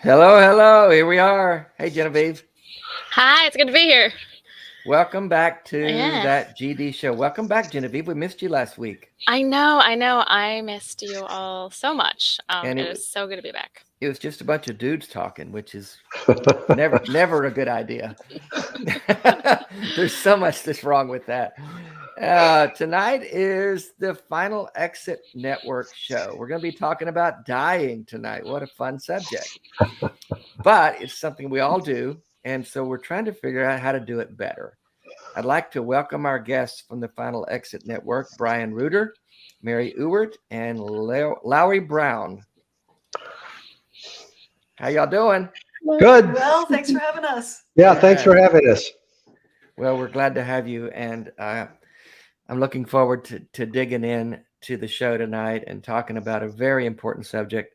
Hello, hello. Here we are. Hey, Genevieve. Hi, it's good to be here. Welcome back to Yeah. that GD show. Welcome back, Genevieve. We missed you last week. I know. I missed you all so much. And it is so good to be back. It was just a bunch of dudes talking, which is never a good idea. There's so much that's wrong with that. Tonight is the Final Exit Network show. We're going to be talking about dying tonight. What a fun subject. But it's something we all do. And so we're trying to figure out how to do it better. I'd like to welcome our guests from the Final Exit Network, Brian Reuter, Mary Ewert, and Lowry Brown. How y'all doing? Good. Well, thanks for having us. Yeah, thanks for having us. Well, we're glad to have you. And I'm looking forward to digging in to the show tonight and talking about a very important subject,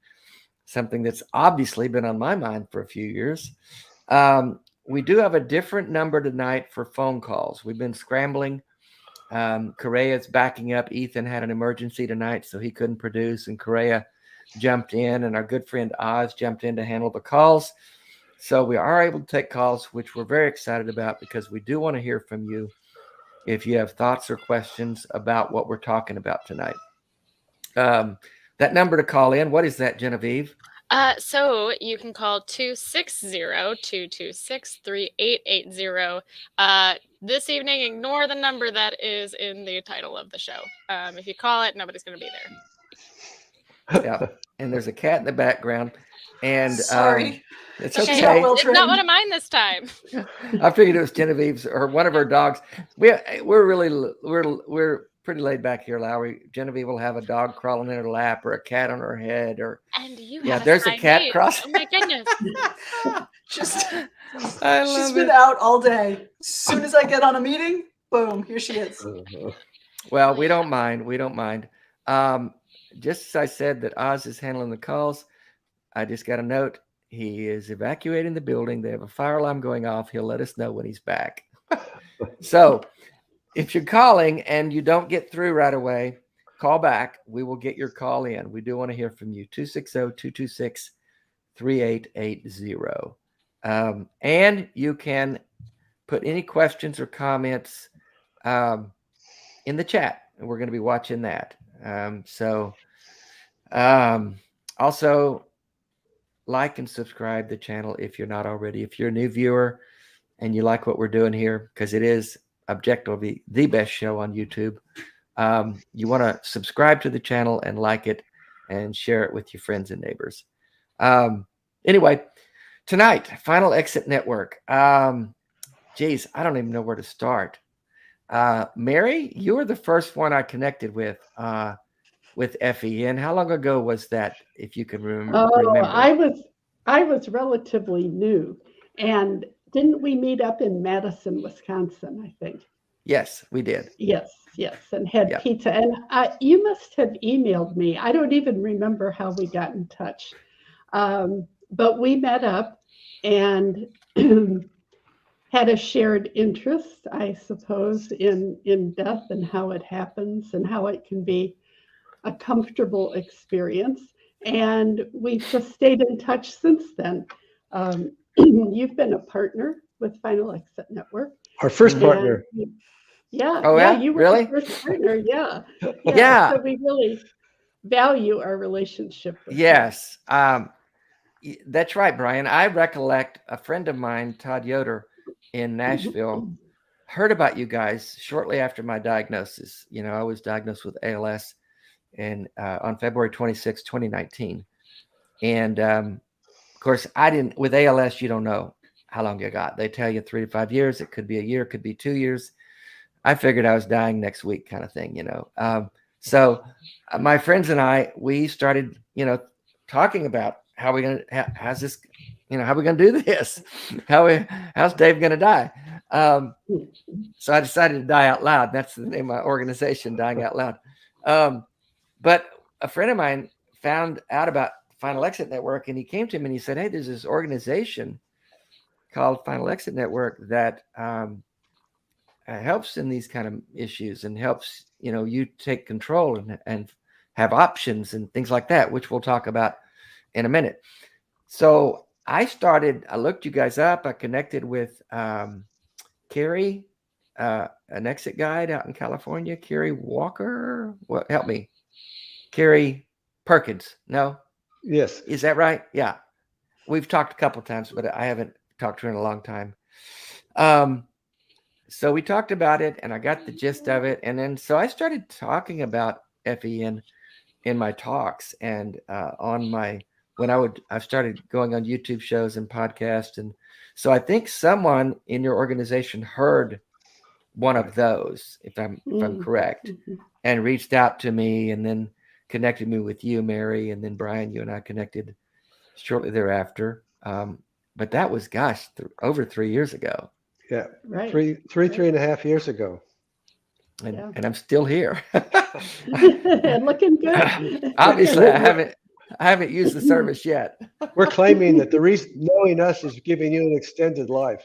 something that's obviously been on my mind for a few years. We do have a different number tonight for phone calls. We've been scrambling. Correa's backing up. Ethan had an emergency tonight, so he couldn't produce, and Correa jumped in, and our good friend Oz jumped in to handle the calls. So we are able to take calls, which we're very excited about because we do want to hear from you if you have thoughts or questions about what we're talking about tonight. That number to call in, what is that, Genevieve? So you can call 260-226-3880. This evening, ignore the number that is in the title of the show. If you call it, nobody's going to be there. Yeah, and there's a cat in the background. And sorry, it's Okay. okay. It's not one of mine this time. I figured it was Genevieve's or one of her dogs. We're pretty laid back here, Lowry. Genevieve will have a dog crawling in her lap or a cat on her head, or And you yeah, have there's a cat crossing. Oh my goodness. she's I been out all day. As soon as I get on a meeting, boom, here she is. Well, we don't mind. We don't mind. Just as I said that Oz is handling the calls, I just got a note. He is evacuating the building. They have a fire alarm going off. He'll let us know when he's back. So if you're calling and you don't get through right away, call back. We will get your call in. We do want to hear from you. 260-226-3880. And you can put any questions or comments in the chat. And we're going to be watching that. Also like and subscribe the channel if you're not already. If you're a new viewer and you like what we're doing here, because it is objectively the best show on YouTube, you want to subscribe to the channel and like it and share it with your friends and neighbors. Anyway, tonight, Final Exit Network. Geez, I don't even know where to start. Mary, you were the first one I connected with FEN. How long ago was that, if you can remember? I was relatively new. And didn't we meet up in Madison, Wisconsin, I think? Yes, we did. Yes, and had pizza. And you must have emailed me. I don't even remember how we got in touch. But we met up and had a shared interest, I suppose, in death and how it happens and how it can be a comfortable experience. And we've just stayed in touch since then. You've been a partner with Final Exit Network. Our first partner. Yeah. Oh, yeah? You were Really? the first partner. Yeah. Yeah. So we really value our relationship. Yes. That's right, Brian. I recollect a friend of mine, Todd Yoder, in Nashville, heard about you guys shortly after my diagnosis. You know, I was diagnosed with ALS, on February 26, 2019. And of course, I didn't, with ALS, you don't know how long you got. They tell you 3 to 5 years. It could be a year, it could be 2 years. I figured I was dying next week, kind of thing, So my friends and I, we started, talking about how we gonna, how's this, how we gonna do this? How's Dave gonna die? So I decided to die out loud. That's the name of my organization, Dying Out Loud. But a friend of mine found out about Final Exit Network, and he came to me and he said, "Hey, there's this organization called Final Exit Network that helps in these kind of issues and helps, you take control and have options and things like that, which we'll talk about in a minute." So I looked you guys up. I connected with Carrie, an exit guide out in California, Carrie Walker. What? Help me. Carrie Perkins. No? Yes. Is that right? Yeah. We've talked a couple times, but I haven't talked to her in a long time. So we talked about it and I got the gist of it. And then, so I started talking about FEN in my talks and I started going on YouTube shows and podcasts. And so I think someone in your organization heard one of those, if I'm correct, and reached out to me and then connected me with you, Mary, and then Brian, you and I connected shortly thereafter. But that was, over 3 years ago. Yeah. Right. Three and a half years ago. And I'm still here. Looking good. Obviously, I haven't used the service yet. We're claiming that the reason knowing us is giving you an extended life.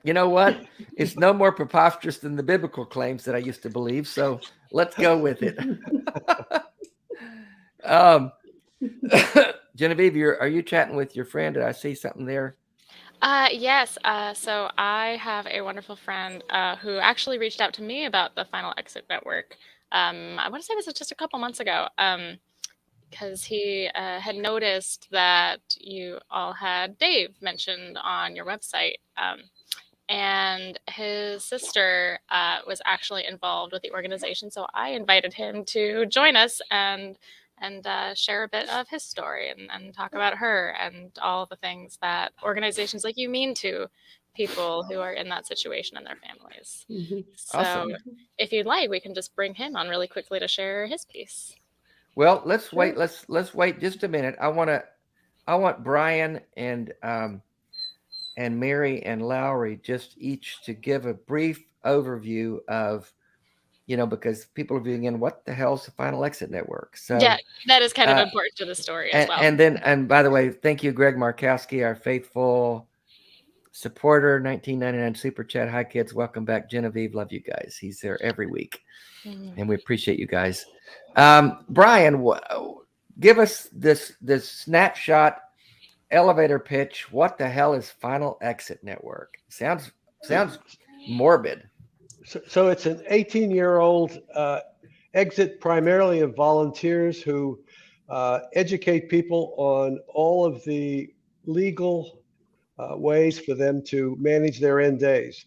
You know what? It's no more preposterous than the biblical claims that I used to believe. So let's go with it. Genevieve, are you chatting with your friend? Did I see something there? Yes. So I have a wonderful friend who actually reached out to me about the Final Exit Network. I want to say this was just a couple months ago, because he had noticed that you all had Dave mentioned on your website. And his sister was actually involved with the organization. So I invited him to join us and share a bit of his story and talk about her and all the things that organizations like you mean to people who are in that situation and their families. So Awesome. if you'd like, we can just bring him on really quickly to share his piece. Well, let's wait. Let's wait just a minute. I want Brian and Mary and Lowry just each to give a brief overview of, because people are viewing in what the hell's the Final Exit Network. So yeah, that is kind of important to the story as well. And by the way, thank you, Greg Markowski, our faithful supporter, 1999 Super Chat. Hi, kids. Welcome back. Genevieve, love you guys. He's there every week. And we appreciate you guys. Brian, give us this snapshot elevator pitch. What the hell is Final Exit Network? Sounds morbid. So it's an 18-year-old exit primarily of volunteers who educate people on all of the legal ways for them to manage their end days.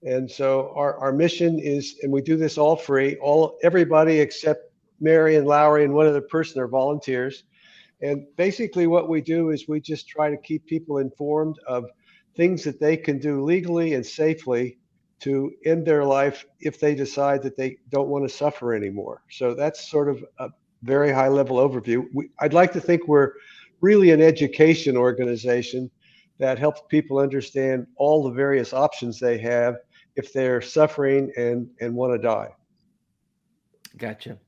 And so our mission is, and we do this all free, everybody except Mary and Lowry and one other person are volunteers. And basically what we do is we just try to keep people informed of things that they can do legally and safely to end their life if they decide that they don't want to suffer anymore. So that's sort of a very high level overview. I'd like to think we're really an education organization that helps people understand all the various options they have if they're suffering and want to die. Gotcha.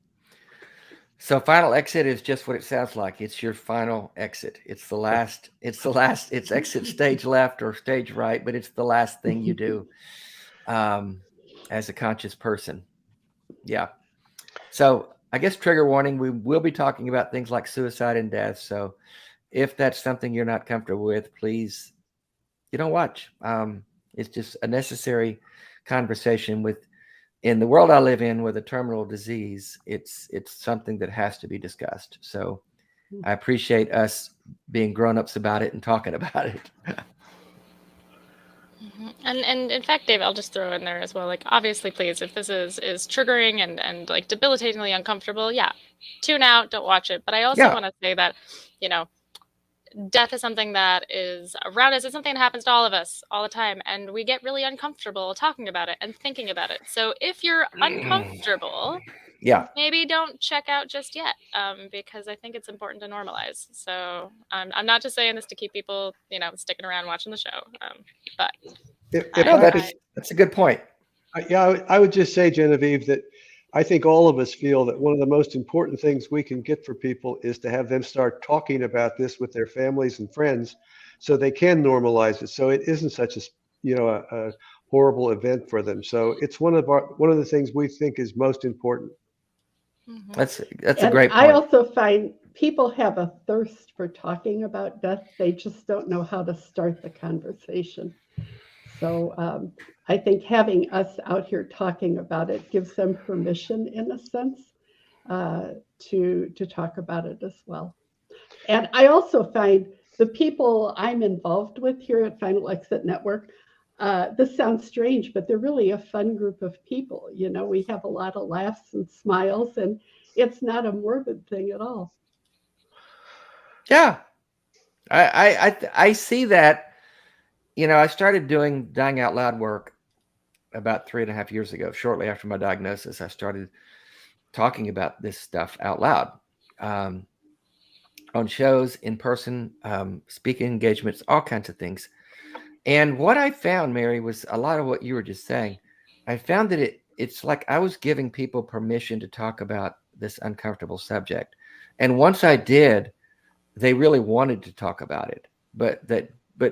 So Final Exit is just what it sounds like. It's your final exit. It's exit stage left or stage right, but it's the last thing you do as a conscious person. Yeah. So I guess trigger warning, we will be talking about things like suicide and death. So if that's something you're not comfortable with, please, don't watch. It's just a necessary conversation in the world I live in with a terminal disease. It's something that has to be discussed. So I appreciate us being grown-ups about it and talking about it. And in fact, Dave, I'll just throw in there as well. Like, obviously, please, if this is triggering and like debilitatingly uncomfortable, yeah, tune out, don't watch it. But I also Yeah. want to say that, you know, death is something that is around us. It's something that happens to all of us all the time, and we get really uncomfortable talking about it and thinking about it. So if you're uncomfortable, Yeah. maybe don't check out just yet, because I think it's important to normalize. So I'm not just saying this to keep people, sticking around watching the show, but If No, I could, that's a good point. I would just say, Genevieve, that I think all of us feel that one of the most important things we can get for people is to have them start talking about this with their families and friends so they can normalize it. So it isn't such a horrible event for them. So it's one of the things we think is most important. That's a And great I point. also find people have a thirst for talking about death. They just don't know how to start the conversation. So I think having us out here talking about it gives them permission, in a sense, to talk about it as well. And I also find the people I'm involved with here at Final Exit Network, this sounds strange, but they're really a fun group of people. We have a lot of laughs and smiles, and it's not a morbid thing at all. Yeah. I see that. I started doing Dying Out Loud work about 3.5 years ago. Shortly after my diagnosis, I started talking about this stuff out loud, on shows, in person, speaking engagements, all kinds of things. And what I found, Mary, was a lot of what you were just saying. I found that it's like I was giving people permission to talk about this uncomfortable subject. And once I did, they really wanted to talk about it, but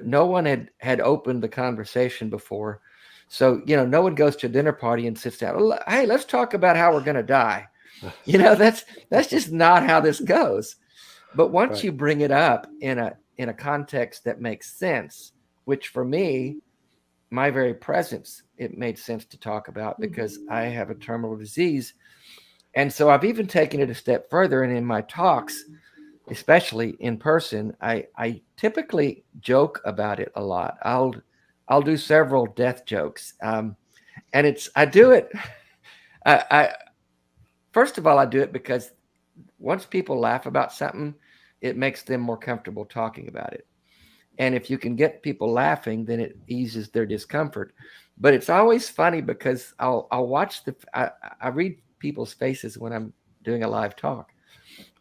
no one had opened the conversation before. So, no one goes to a dinner party and sits down, hey, let's talk about how we're going to die. That's just not how this goes. But once Right. you bring it up in a context that makes sense, which for me, my very presence, it made sense to talk about because I have a terminal disease. And so I've even taken it a step further. And in my talks, especially in person, I typically joke about it a lot. I'll do several death jokes. And I do it. I first of all, I do it because once people laugh about something, it makes them more comfortable talking about it. And if you can get people laughing, then it eases their discomfort. But it's always funny because I'll watch I read people's faces when I'm doing a live talk.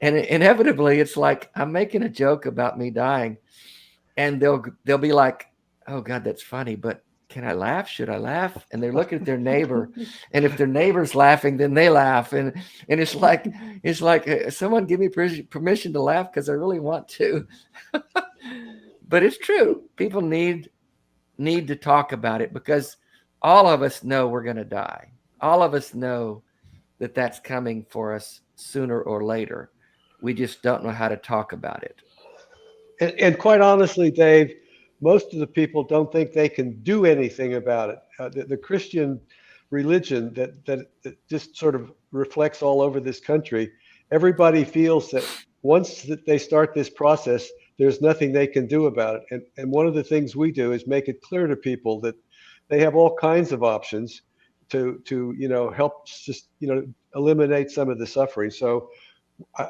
And inevitably it's like I'm making a joke about me dying, and they'll be like, oh God, that's funny, but can I laugh? Should I laugh? And they're looking at their neighbor, and if their neighbor's laughing, then they laugh. And it's like someone give me permission to laugh because I really want to. But it's true. People need to talk about it because all of us know we're going to die. All of us know that that's coming for us sooner or later. We just don't know how to talk about it. And quite honestly, Dave, most of the people don't think they can do anything about it. The Christian religion that just sort of reflects all over this country, everybody feels that once that they start this process, there's nothing they can do about it. And one of the things we do is make it clear to people that they have all kinds of options to help just eliminate some of the suffering. So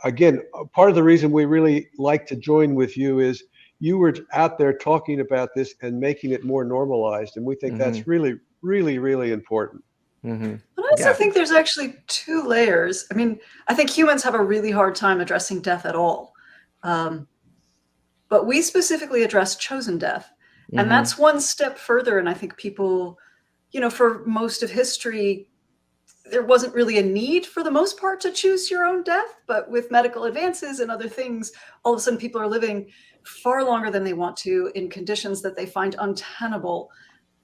again, part of the reason we really like to join with you is you were out there talking about this and making it more normalized. And we think that's really, really, really important. Mm-hmm. But I also think there's actually two layers. I mean, I think humans have a really hard time addressing death at all. But we specifically address chosen death. And that's one step further. And I think people, for most of history, there wasn't really a need for the most part to choose your own death. But with medical advances and other things, all of a sudden people are living far longer than they want to in conditions that they find untenable.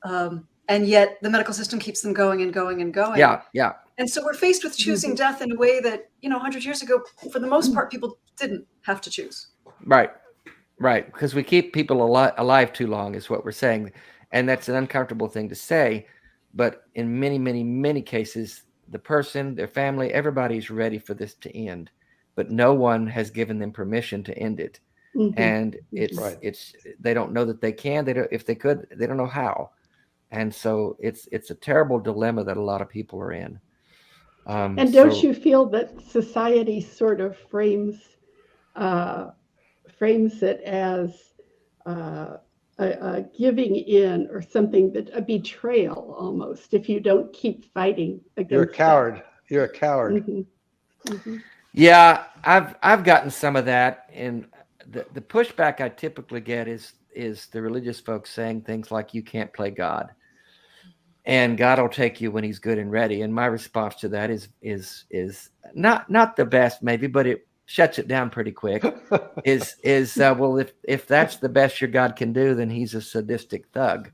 And yet the medical system keeps them going and going and going. Yeah. And so we're faced with choosing death in a way that, 100 years ago, for the most part, people didn't have to choose. Right. Because we keep people alive too long is what we're saying. And that's an uncomfortable thing to say. But in many, many, many cases, the person, their family, everybody's ready for this to end. But no one has given them permission to end it. And it's they don't know that they can. If they could, they don't know how. And so it's a terrible dilemma that a lot of people are in. And don't you feel that society sort of frames it as a giving in, or something, that a betrayal almost, if you don't keep fighting against You're a coward. You're a coward. Yeah, I've gotten some of that, and the pushback I typically get is the religious folks saying things like, "You can't play God, and God will take you when He's good and ready." And my response to that is not the best, maybe, but it shuts it down pretty quick. Well, if that's the best your God can do, then He's a sadistic thug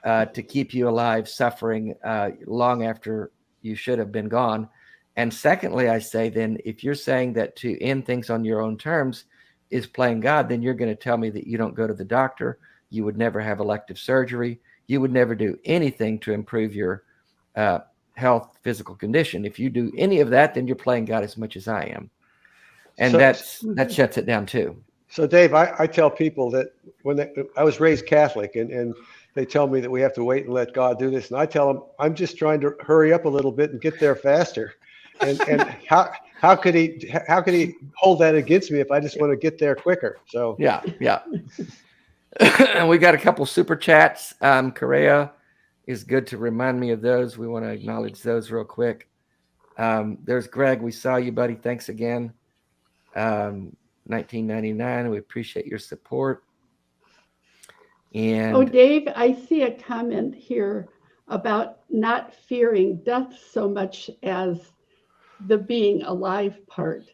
to keep you alive, suffering long after you should have been gone. And secondly, I say, then if you're saying that to end things on your own terms is playing God, then you're going to tell me that you don't go to the doctor, you would never have elective surgery, you would never do anything to improve your health, physical condition. If you do any of that, then you're playing God as much as I am. And that shuts it down too. So Dave, I tell people that I was raised Catholic, and they tell me that we have to wait and let God do this. And I tell them, I'm just trying to hurry up a little bit and get there faster. And how could he hold that against me if I just want to get there quicker? So yeah. And we got a couple super chats. Correa is good to remind me of those. We want to acknowledge those real quick. There's Greg. We saw you, buddy. Thanks again. 1999. We appreciate your support. And Dave, I see a comment here about not fearing death so much as the being alive part.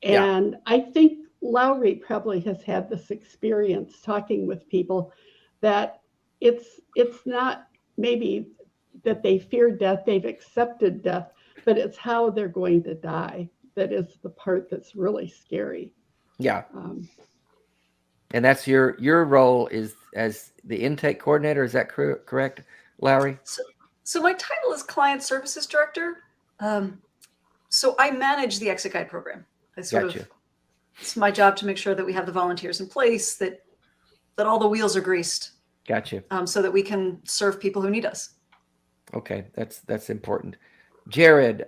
And I think Lowry probably has had this experience talking with people, that it's not maybe that they fear death, they've accepted death, but it's how they're going to die that is the part that's really scary. Yeah. And that's your role is as the intake coordinator. Is that correct, Lowry? So my title is Client Services Director. So I manage the Exit Guide program. It's my job to make sure that we have the volunteers in place, that all the wheels are greased. Gotcha. So that we can serve people who need us. Okay, that's important. Jared,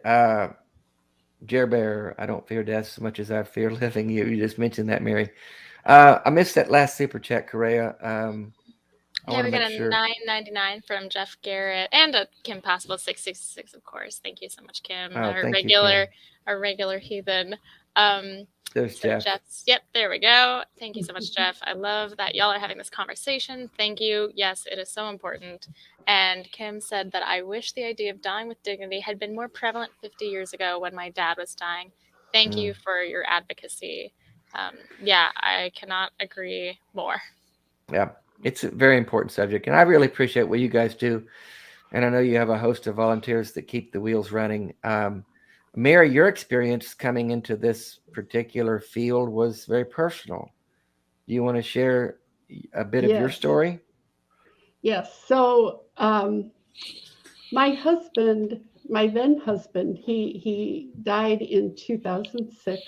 Jerbear, I don't fear death so much as I fear living. You just mentioned that, Mary. I missed that last super chat, Correa. We got a $9.99 from Jeff Garrett and a Kim Possible 666, of course. Thank you so much, Kim. Our regular heathen. There's Jeff. Yep, there we go. Thank you so much, Jeff. I love that y'all are having this conversation. Thank you. Yes, it is so important. And Kim said that I wish the idea of dying with dignity had been more prevalent 50 years ago when my dad was dying. Thank you for your advocacy. I cannot agree more. Yeah, it's a very important subject. And I really appreciate what you guys do. And I know you have a host of volunteers that keep the wheels running. Mary, your experience coming into this particular field was very personal. Do you want to share a bit of your story? Yes. So my then husband, he died in 2006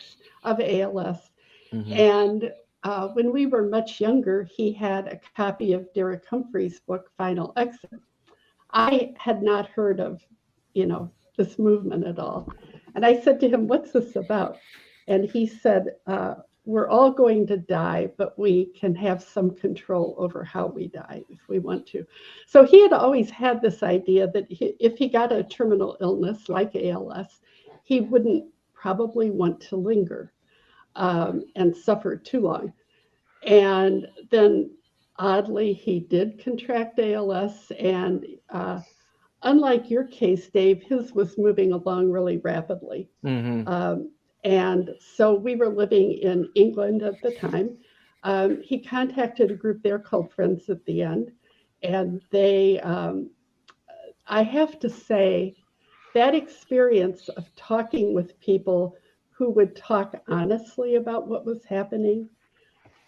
of ALS. Mm-hmm. And when we were much younger, he had a copy of Derek Humphrey's book, Final Exit. I had not heard of, this movement at all. And I said to him, "What's this about?" And he said, "We're all going to die, but we can have some control over how we die if we want to." So he had always had this idea that if he got a terminal illness like ALS, he wouldn't probably want to linger and suffer too long. And then oddly, he did contract ALS, and unlike your case, Dave, his was moving along really rapidly. Mm-hmm. And so we were living in England at the time. He contacted a group there called Friends at the End. And they, I have to say, that experience of talking with people who would talk honestly about what was happening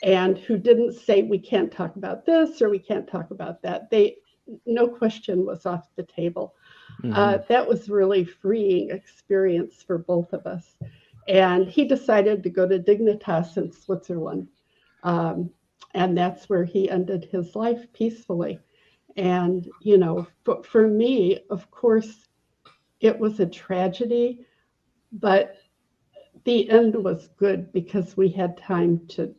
and who didn't say, "We can't talk about this," or "We can't talk about that." No question was off the table. Mm-hmm. That was really freeing experience for both of us. And he decided to go to Dignitas in Switzerland. And that's where he ended his life peacefully. And, for me, of course, it was a tragedy, but the end was good because we had time to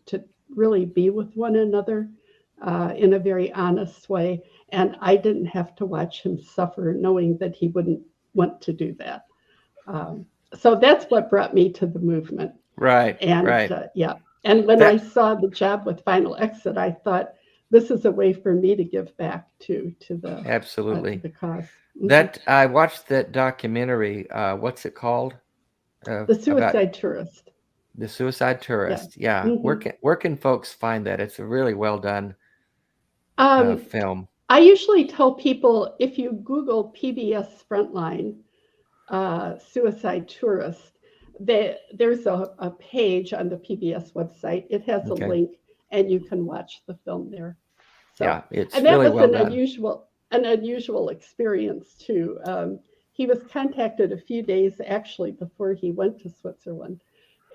really be with one another in a very honest way. And I didn't have to watch him suffer knowing that he wouldn't want to do that. So that's what brought me to the movement. Right. And Right. yeah. And when That- I saw the job with Final Exit, I thought this is a way for me to give back to the Absolutely. the cause. Mhm. That I watched that documentary. What's it called? The About Suicide Tourist. the suicide tourist. Yeah. Mhm. Where can folks find that? It's a really well done film. I usually tell people if you Google PBS Frontline Suicide Tourist, there's a page on the PBS website. It has a Okay. link, and you can watch the film there. So, Yeah, it's and that really was well an done. unusual experience too. He was contacted a few days actually before he went to Switzerland,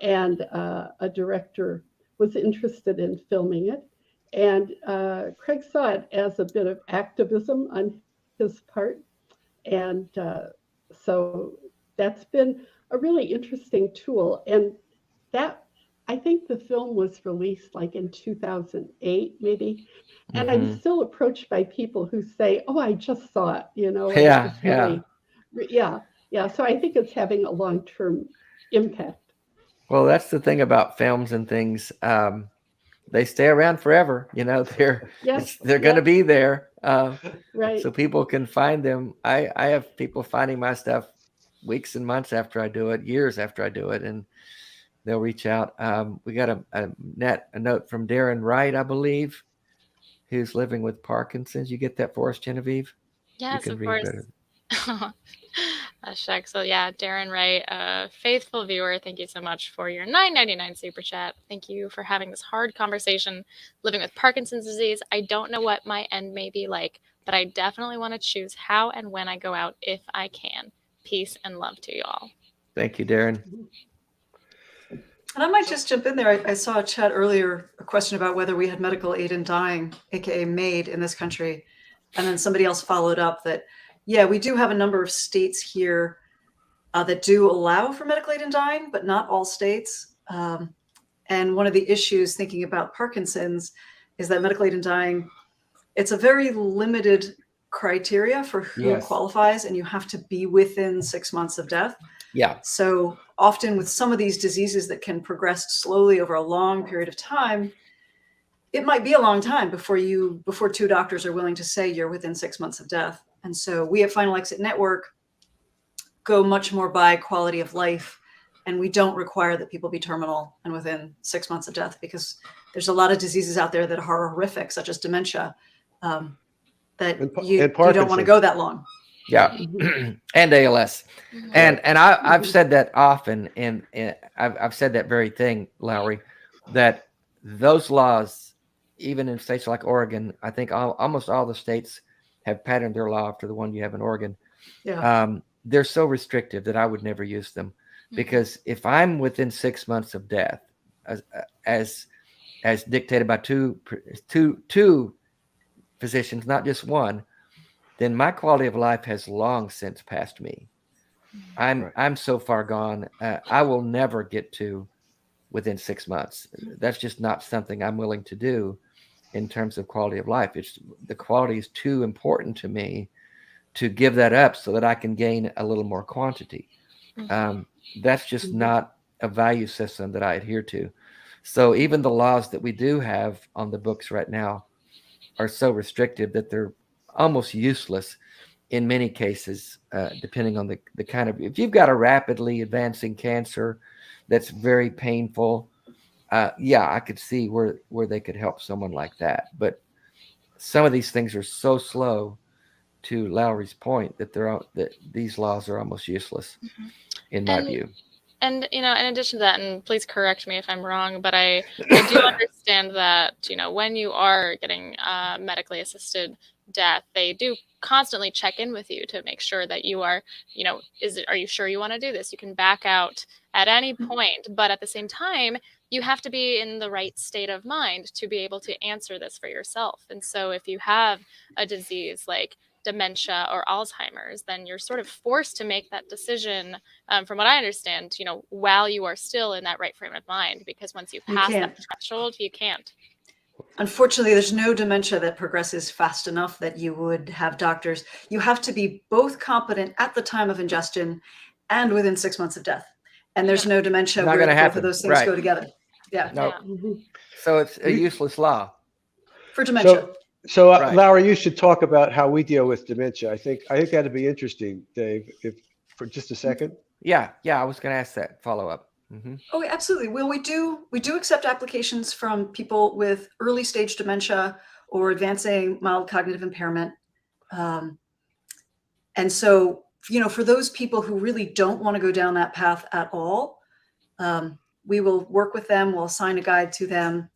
and a director was interested in filming it. And Craig saw it as a bit of activism on his part. And so that's been a really interesting tool. And that, I think the film was released like in 2008, maybe. And I'm Mhm. still approached by people who say, "Oh, I just saw it," and it Yeah, was yeah. really, yeah. So I think it's having a long-term impact. Well, that's the thing about films and things. They stay around forever. Yes, They're going to be there. right. So people can find them. I have people finding my stuff weeks and months after I do it, years after I do it, and they'll reach out. We got a note from Darren Wright, I believe, who's living with Parkinson's. You get that for us, Genevieve? You Yes, can of read course. better. Shucks. So yeah, Darren Wright, a faithful viewer, thank you so much for your $9.99 super chat. Thank you for having this hard conversation. Living with Parkinson's disease, I don't know what my end may be like, but I definitely want to choose how and when I go out if I can. Peace and love to you all. Thank you, Darren. And I might just jump in there. I saw a chat earlier, a question about whether we had medical aid in dying, aka MAID, in this country. And then somebody else followed up that, yeah, we do have a number of states here that do allow for medical aid in dying, but not all states. And one of the issues thinking about Parkinson's is that medical aid in dying, it's a very limited criteria for who Yes. qualifies, and you have to be within 6 months of death. Yeah. So often with some of these diseases that can progress slowly over a long period of time, it might be a long time before two doctors are willing to say you're within 6 months of death. And so we at Final Exit Network go much more by quality of life, and we don't require that people be terminal and within 6 months of death, because there's a lot of diseases out there that are horrific, such as dementia, that you don't want to Parkinson's. go that long. Yeah. And ALS. Mhm. And I've said that often, and I've said that very thing, Lowry, that those laws, even in states like Oregon, I think almost all the states have patterned their law after the one you have in Oregon. Yeah. They're so restrictive that I would never use them, because if I'm within 6 months of death, as dictated by two physicians, not just one, then my quality of life has long since passed me. I'm so far gone. I will never get to within 6 months. That's just not something I'm willing to do in terms of quality of life. The quality is too important to me to give that up so that I can gain a little more quantity. That's just not a value system that I adhere to. So even the laws that we do have on the books right now are so restrictive that they're almost useless in many cases, depending on the kind of, if you've got a rapidly advancing cancer that's very painful, yeah, I could see where they could help someone like that. But some of these things are so slow, to Lowry's point, that these laws are almost useless in my view. And, in addition to that, and please correct me if I'm wrong, but I do understand that, when you are getting medically assisted death, they do constantly check in with you to make sure that you are, are you sure you want to do this? You can back out at any point, but at the same time, you have to be in the right state of mind to be able to answer this for yourself. And so if you have a disease like dementia or Alzheimer's, then you're sort of forced to make that decision, from what I understand, while you are still in that right frame of mind, because once you You pass that can't. threshold, you can't. Unfortunately, there's no dementia that progresses fast enough that you would have doctors. You have to be both competent at the time of ingestion and within 6 months of death. And there's no dementia Not where gonna both happen. of those things Right. go together. Yeah, No. Yeah. Mhm. So it's a useless law. for dementia. So, Right. Larry, you should talk about how we deal with dementia. I think that'd be interesting, Dave, if for just a second. Yeah. I was going to ask that follow up. Oh, absolutely. Well, we do accept applications from people with early stage dementia or advancing mild cognitive impairment. And so, for those people who really don't want to go down that path at all, we will work with them. We'll assign a guide to them,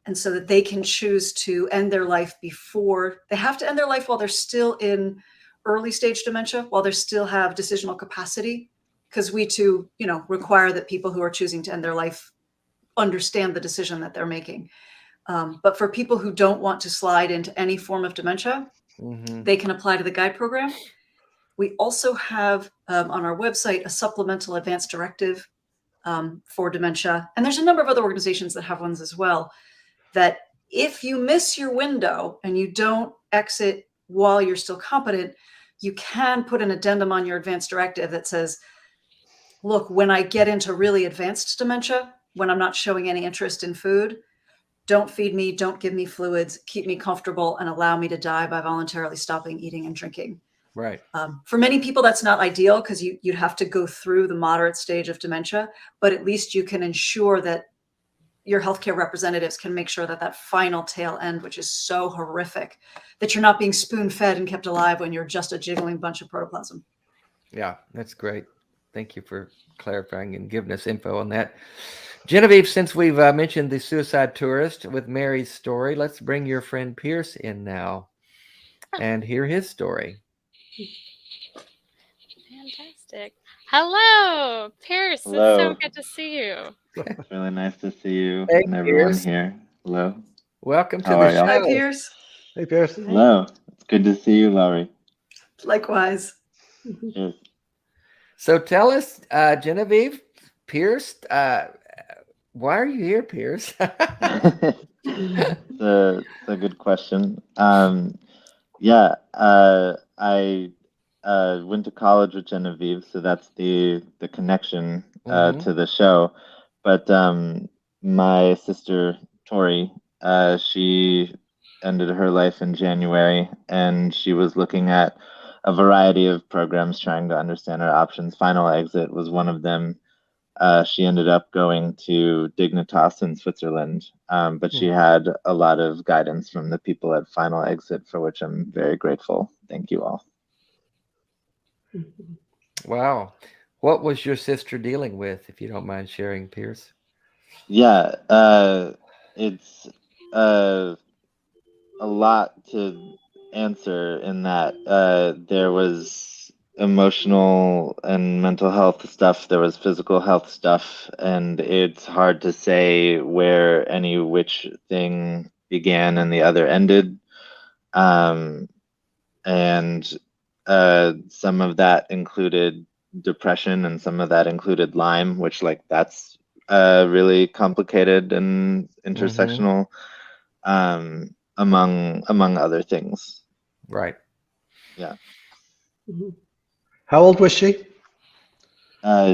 and so that they can choose to end their life before they have to end their life while they're still in early stage dementia, while they still have decisional capacity, because we too, require that people who are choosing to end their life understand the decision that they're making. But for people who don't want to slide into any form of dementia, they can apply to the guide program. We also have on our website a supplemental advance directive for dementia. And there's a number of other organizations that have ones as well, that if you miss your window and you don't exit while you're still competent, you can put an addendum on your advance directive that says, look, when I get into really advanced dementia, when I'm not showing any interest in food, don't feed me, don't give me fluids, keep me comfortable, and allow me to die by voluntarily stopping eating and drinking. Right. For many people, that's not ideal because you'd have to go through the moderate stage of dementia, but at least you can ensure that your healthcare representatives can make sure that that final tail end, which is so horrific, that you're not being spoon-fed and kept alive when you're just a jiggling bunch of protoplasm. Yeah, that's great. Thank you for clarifying and giving us info on that. Genevieve, since we've mentioned the suicide tourist with Mary's story, let's bring your friend Pierce in now and hear his story. Fantastic. Hello, Pierce. Hello. It's so good to see you. It's really nice to see you Hey, and everyone Pierce. here. Hello. Welcome to How the are y'all? Hi, show. Pierce. Hey, Pierce. Hello. It's good to see you, Laurie. Likewise. Yes. So tell us, Genevieve, Pierce, why are you here, Pierce? It's a good question. Yeah, I went to college with Genevieve, so that's the connection to the show. But my sister Tori, she ended her life in January, and she was looking at a variety of programs trying to understand her options. Final Exit was one of them. She ended up going to Dignitas in Switzerland, but she had a lot of guidance from the people at Final Exit, for which I'm very grateful. Thank you all. Wow. What was your sister dealing with, if you don't mind sharing, Pierce? Yeah, it's a lot to answer in that. There was emotional and mental health stuff, there was physical health stuff, and it's hard to say where which thing began and the other ended. And some of that included depression, and some of that included Lyme, which that's really complicated and intersectional, among other things. Right. Yeah. How old was she?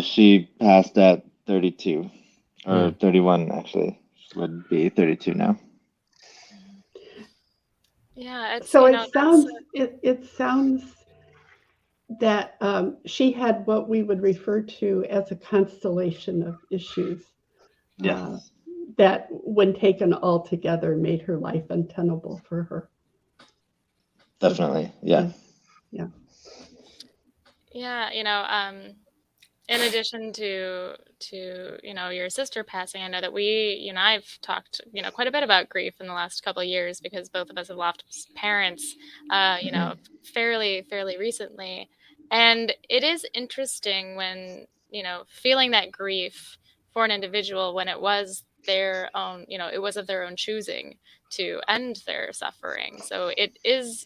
She passed at 32, or 31 actually. She would be 32 now. Yeah, it's So that's it sounds that she had what we would refer to as a constellation of issues. Yes. That, when taken all together, made her life untenable for her. Definitely. Yeah. Yeah. Yeah, in addition to your sister passing, I know that I've talked quite a bit about grief in the last couple of years, because both of us have lost parents fairly recently. And it is interesting when feeling that grief for an individual when it was their own, it was of their own choosing to end their suffering. So it is,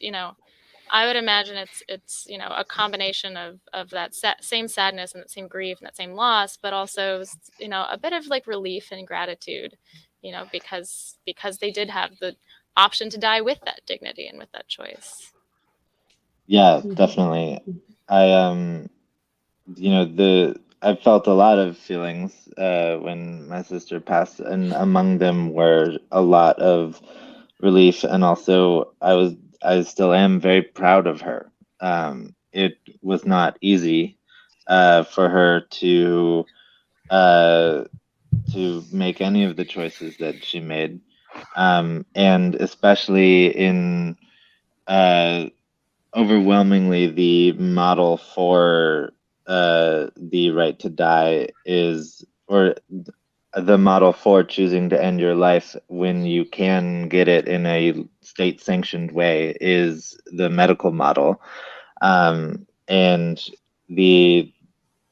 I would imagine it's a combination of that same sadness and that same grief and that same loss, but also a bit of like relief and gratitude, because they did have the option to die with that dignity and with that choice. Yeah, definitely. I I felt a lot of feelings when my sister passed, and among them were a lot of relief, and also I still am very proud of her. It was not easy for her to make any of the choices that she made, and especially in overwhelmingly the model for the right to die is, or the model for choosing to end your life when you can get it in a state sanctioned way is the medical model. And it's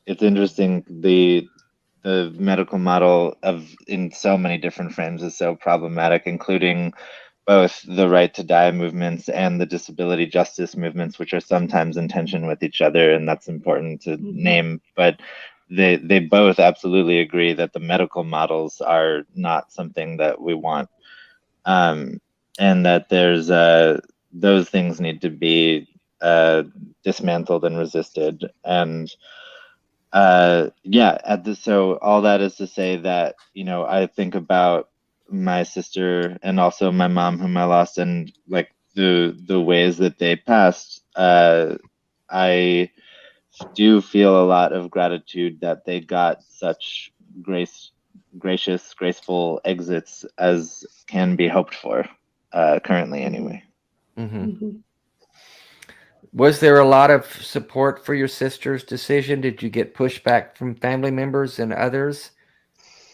interesting, the medical model in so many different frames is so problematic, including both the right to die movements and the disability justice movements, which are sometimes in tension with each other, and that's important to name. But they both absolutely agree that the medical models are not something that we want, and that there's those things need to be dismantled and resisted. And so all that is to say that, I think about my sister and also my mom, whom I lost, and like the ways that they passed. I do feel a lot of gratitude that they got such gracious, graceful exits as can be hoped for, currently anyway. Was there a lot of support for your sister's decision? Did you get pushback from family members and others?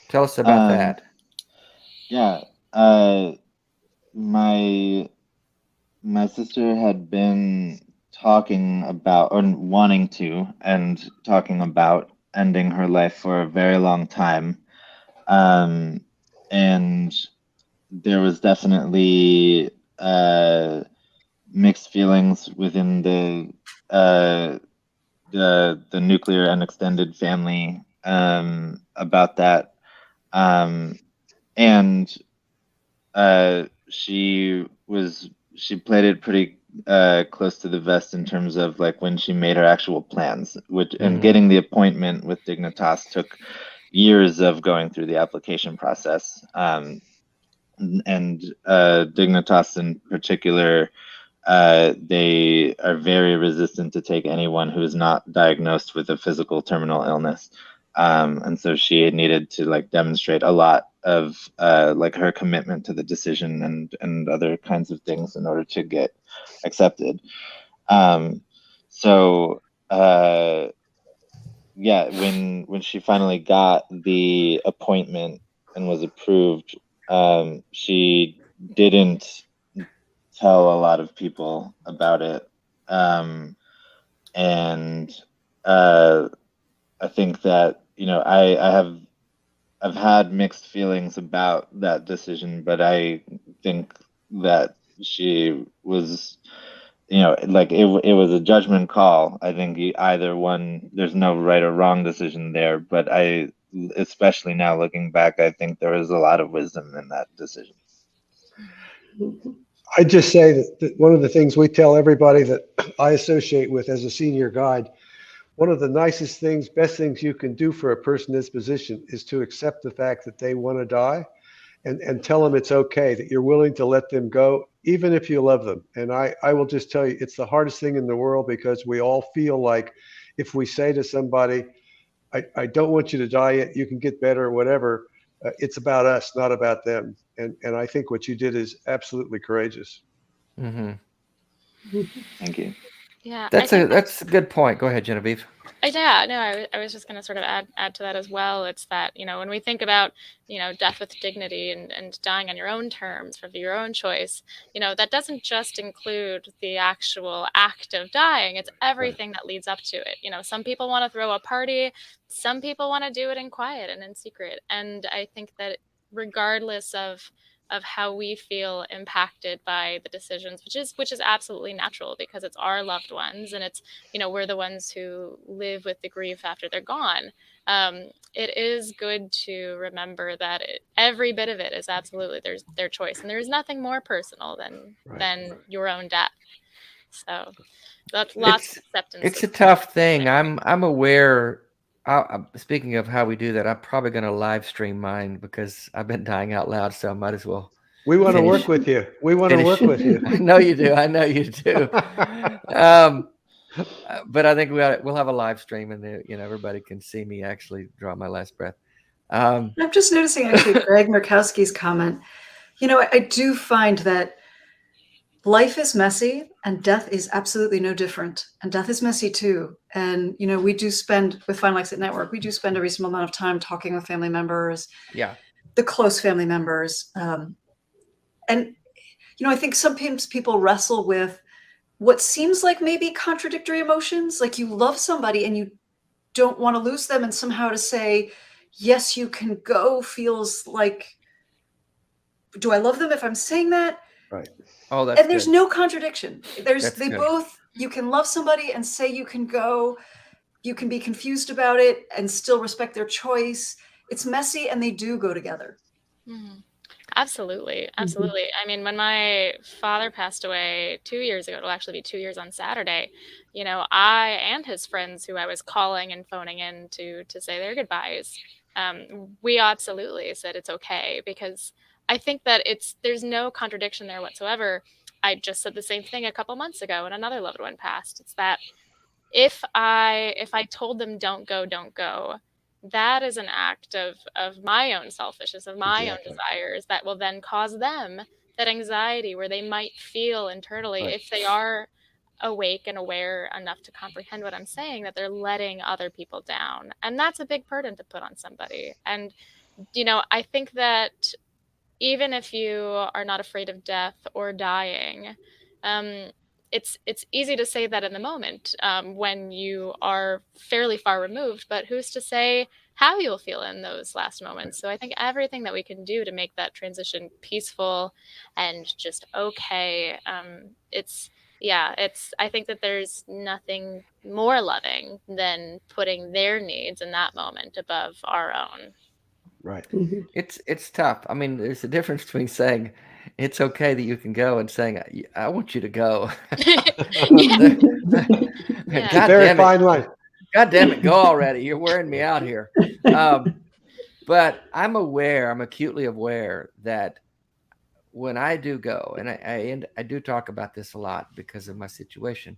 Tell us about that. Yeah, my sister had been talking about, or wanting to, and talking about ending her life for a very long time. And there was definitely mixed feelings within the nuclear and extended family about that. And she played it pretty close to the vest in terms of like when she made her actual plans, and getting the appointment with Dignitas took years of going through the application process. And Dignitas in particular, they are very resistant to take anyone who is not diagnosed with a physical terminal illness. And so she needed to like demonstrate a lot of like her commitment to the decision and other kinds of things in order to get accepted. So yeah, when she finally got the appointment and was approved, she didn't tell a lot of people about it. And I think that, I've had mixed feelings about that decision, but I think that she was, like it was a judgment call. I think either one, there's no right or wrong decision there, but especially now looking back, I think there was a lot of wisdom in that decision. I just say that one of the things we tell everybody that I associate with as a senior guide, one of the nicest things, best things you can do for a person in this position is to accept the fact that they want to die, and tell them it's okay, that you're willing to let them go, even if you love them. And I will just tell you, it's the hardest thing in the world, because we all feel like if we say to somebody, I don't want you to die yet, you can get better or whatever, it's about us, not about them. And I think what you did is absolutely courageous. Thank you. Yeah, That's a good point. Go ahead, Genevieve. Yeah, no, I was just going to sort of add to that as well. It's that, when we think about, death with dignity and dying on your own terms for your own choice, that doesn't just include the actual act of dying. It's everything that leads up to it. Some people want to throw a party, some people want to do it in quiet and in secret. And I think that regardless of how we feel impacted by the decisions, which is absolutely natural because it's our loved ones and it's, we're the ones who live with the grief after they're gone. It is good to remember that every bit of it is absolutely their choice, and there is nothing more personal than your own death. So that's lots of acceptance. It's a tough thing. I'm aware. Speaking of how we do that, I'm probably going to live stream mine because I've been dying out loud, so I might as well. We want to work with you. We want to work with you. I know you do. I know you do. But I think we'll have a live stream, and everybody can see me actually draw my last breath. I'm just noticing actually Greg Murkowski's comment. I do find that life is messy and death is absolutely no different. And death is messy too. And, we do spend with Final Exit Network, we do spend a reasonable amount of time talking with family members. Yeah. The close family members. And, I think sometimes people wrestle with what seems like maybe contradictory emotions. Like you love somebody and you don't want to lose them. And somehow to say, yes, you can go feels like, do I love them if I'm saying that? Right. Oh, that's and there's good. no contradiction. That's good. Both, you can love somebody and say you can go, you can be confused about it and still respect their choice. It's messy and they do go together. Mm-hmm. Absolutely. Absolutely. I mean, when my father passed away 2 years ago, it'll actually be 2 years on Saturday, I and his friends who I was calling and phoning in to say their goodbyes, we absolutely said it's okay, because I think that there's no contradiction there whatsoever. I just said the same thing a couple months ago when another loved one passed. It's that if I told them don't go, that is an act of my own selfishness, of my own desires, that will then cause them that anxiety where they might feel internally, if they are awake and aware enough to comprehend what I'm saying, that they're letting other people down. And that's a big burden to put on somebody. And, I think that even if you are not afraid of death or dying, it's easy to say that in the moment when you are fairly far removed, but who's to say how you'll feel in those last moments? So I think everything that we can do to make that transition peaceful and just okay, I think that there's nothing more loving than putting their needs in that moment above our own. Right. It's tough. I mean, there's a difference between saying it's okay that you can go and saying I want you to go. Yeah. Very fine line. God damn it, go already. You're wearing me out here. But I'm acutely aware that when I do go, and I do talk about this a lot because of my situation,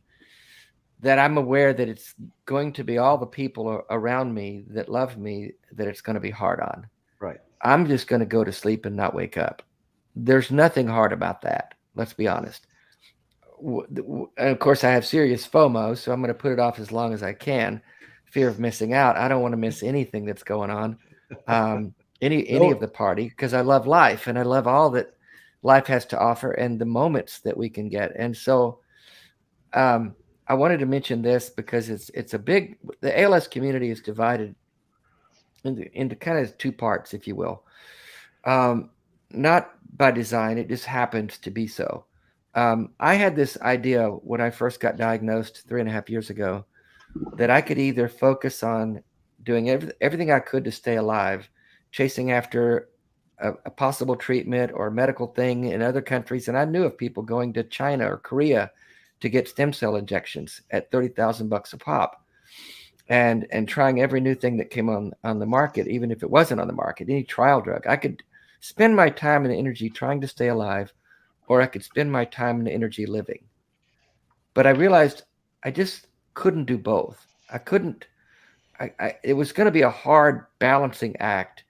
that I'm aware that it's going to be all the people around me that love me that it's going to be hard on. Right. I'm just going to go to sleep and not wake up. There's nothing hard about that. Let's be honest. And of course, I have serious FOMO, so I'm going to put it off as long as I can. Fear of missing out. I don't want to miss anything that's going on, any of the party, because I love life and I love all that life has to offer and the moments that we can get. And so I wanted to mention this because the ALS community is divided into kind of two parts, if you will. Not by design, it just happens to be so. I had this idea when I first got diagnosed 3.5 years ago that I could either focus on doing everything I could to stay alive, chasing after a possible treatment or medical thing in other countries. And I knew of people going to China or Korea to get stem cell injections at $30,000 a pop, and trying every new thing that came on the market, even if it wasn't on the market, any trial drug. I could spend my time and energy trying to stay alive, or I could spend my time and energy living. But I realized I just couldn't do both. It was going to be a hard balancing act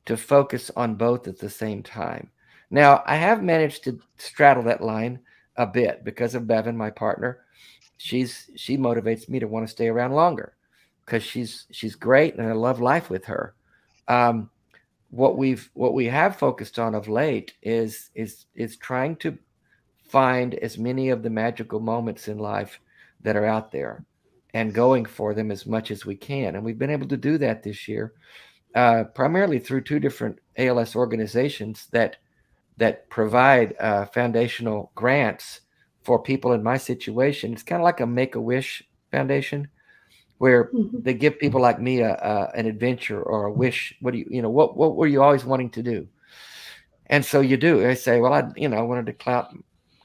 to focus on both at the same time. Now, I have managed to straddle that line a bit because of Bevan, my partner. she motivates me to want to stay around longer because she's great and I love life with her. What we have focused on of late is trying to find as many of the magical moments in life that are out there and going for them as much as we can. And we've been able to do that this year, primarily through 2 different ALS organizations that provide foundational grants for people in my situation. It's kind of like a Make-A-Wish Foundation, where they give people like me an adventure or a wish. What were you always wanting to do? And so you do. I say, well, I wanted to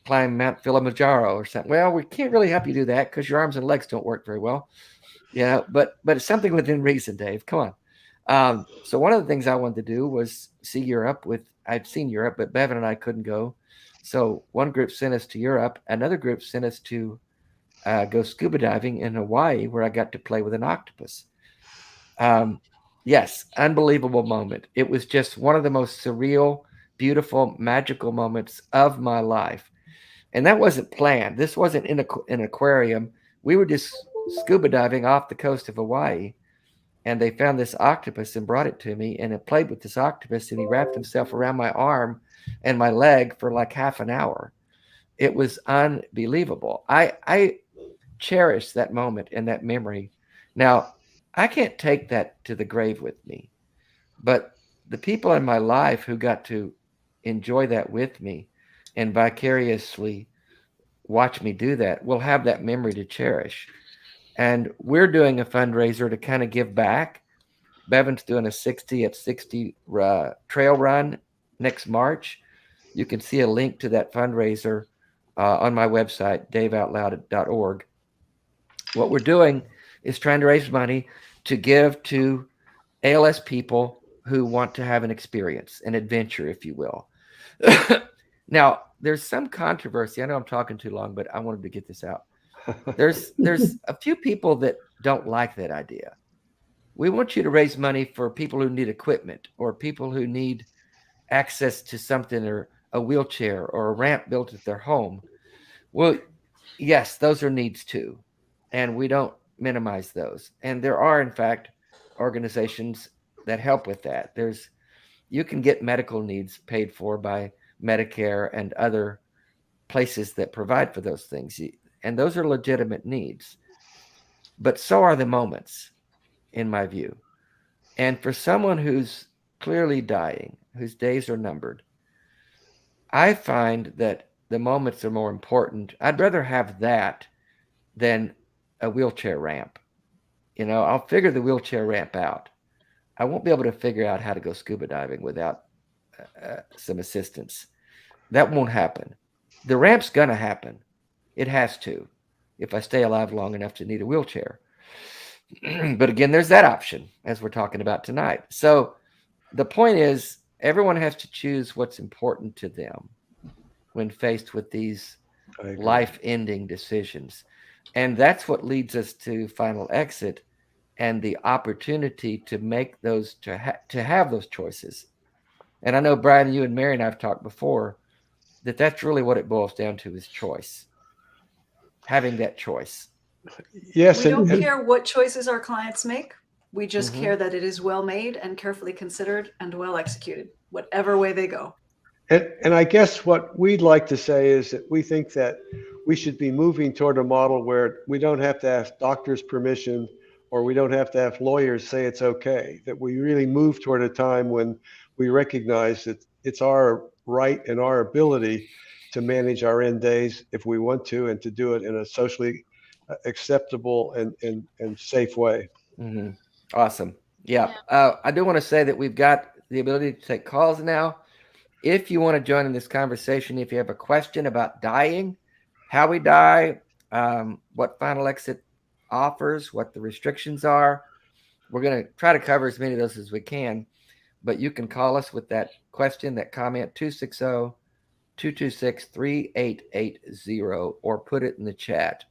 climb Mount Kilimanjaro or something. Well, we can't really help you do that because your arms and legs don't work very well. But it's something within reason, Dave. Come on. So one of the things I wanted to do was see Europe. I'd seen Europe, but Bevan and I couldn't go. So one group sent us to Europe. Another group sent us to go scuba diving in Hawaii, where I got to play with an octopus. Yes, unbelievable moment. It was just one of the most surreal, beautiful, magical moments of my life. And that wasn't planned. This wasn't in an aquarium. We were just scuba diving off the coast of Hawaii, and they found this octopus and brought it to me, and I played with this octopus, and he wrapped himself around my arm and my leg for like half an hour. It was unbelievable. I cherish that moment and that memory. Now, I can't take that to the grave with me, but the people in my life who got to enjoy that with me and vicariously watch me do that will have that memory to cherish. And we're doing a fundraiser to kind of give back. Bevan's doing a 60 at 60 trail run next March. You can see a link to that fundraiser on my website, daveoutloud.org. What we're doing is trying to raise money to give to ALS people who want to have an experience, an adventure, if you will. Now, there's some controversy. I know I'm talking too long, but I wanted to get this out. There's a few people that don't like that idea. We want you to raise money for people who need equipment or people who need access to something or a wheelchair or a ramp built at their home. Well, yes, those are needs too. And we don't minimize those. And there are, in fact, organizations that help with that. You can get medical needs paid for by Medicare and other places that provide for those things. And those are legitimate needs. But so are the moments, in my view. And for someone who's clearly dying, whose days are numbered, I find that the moments are more important. I'd rather have that than a wheelchair ramp. I'll figure the wheelchair ramp out. I won't be able to figure out how to go scuba diving without some assistance. That won't happen. The ramp's going to happen. It has to, if I stay alive long enough to need a wheelchair. But again, there's that option, as we're talking about tonight. So the point is, everyone has to choose what's important to them when faced with these life-ending decisions. And that's what leads us to Final Exit and the opportunity to make those, to have those choices. And I know, Brian, you and Mary and I have talked before that that's really what it boils down to, is choice. Having that choice. Yes. We don't care what choices our clients make. We just care that it is well made and carefully considered and well executed, whatever way they go. And I guess what we'd like to say is that we think that we should be moving toward a model where we don't have to ask doctors' permission, or we don't have to have lawyers say it's okay, that we really move toward a time when we recognize that it's our right and our ability to manage our end days if we want to, and to do it in a socially acceptable and safe way. Mm-hmm. Awesome. Yeah. I do want to say that we've got the ability to take calls now. If you want to join in this conversation, if you have a question about dying, how we die, what Final Exit offers, what the restrictions are, we're going to try to cover as many of those as we can. But you can call us with that question, that comment, 260-226-3880, or put it in the chat.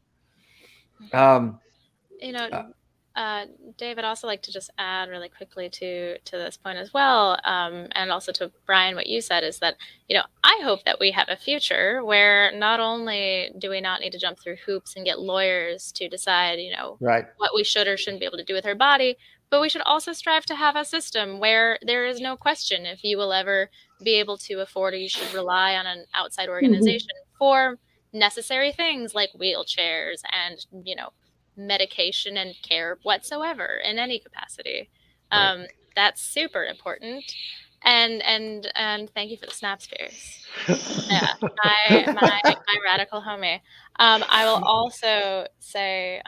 Dave, I'd also like to just add really quickly to this point as well, and also to Brian, what you said is that, I hope that we have a future where not only do we not need to jump through hoops and get lawyers to decide, Right. what we should or shouldn't be able to do with our body, but we should also strive to have a system where there is no question if you will ever be able to afford, or you should rely on an outside organization for necessary things like wheelchairs and, medication and care whatsoever in any capacity. Right. That's super important. And thank you for the snap spears. Yeah, my radical homie. I will also say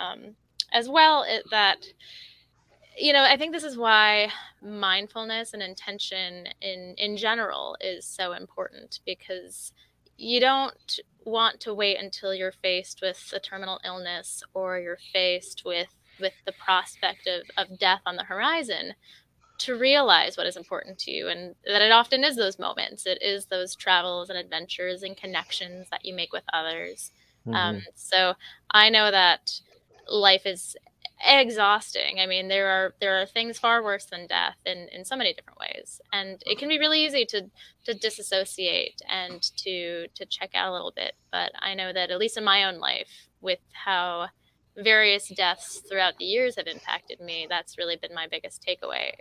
as well that I think this is why mindfulness and intention in general is so important, because you don't want to wait until you're faced with a terminal illness or you're faced with the prospect of death on the horizon to realize what is important to you, and that it often is those moments. It is those travels and adventures and connections that you make with others. So I know that life is exhausting. I mean, there are things far worse than death in so many different ways, and it can be really easy to disassociate and to check out a little bit. But I know that, at least in my own life, with how various deaths throughout the years have impacted me, that's really been my biggest takeaway,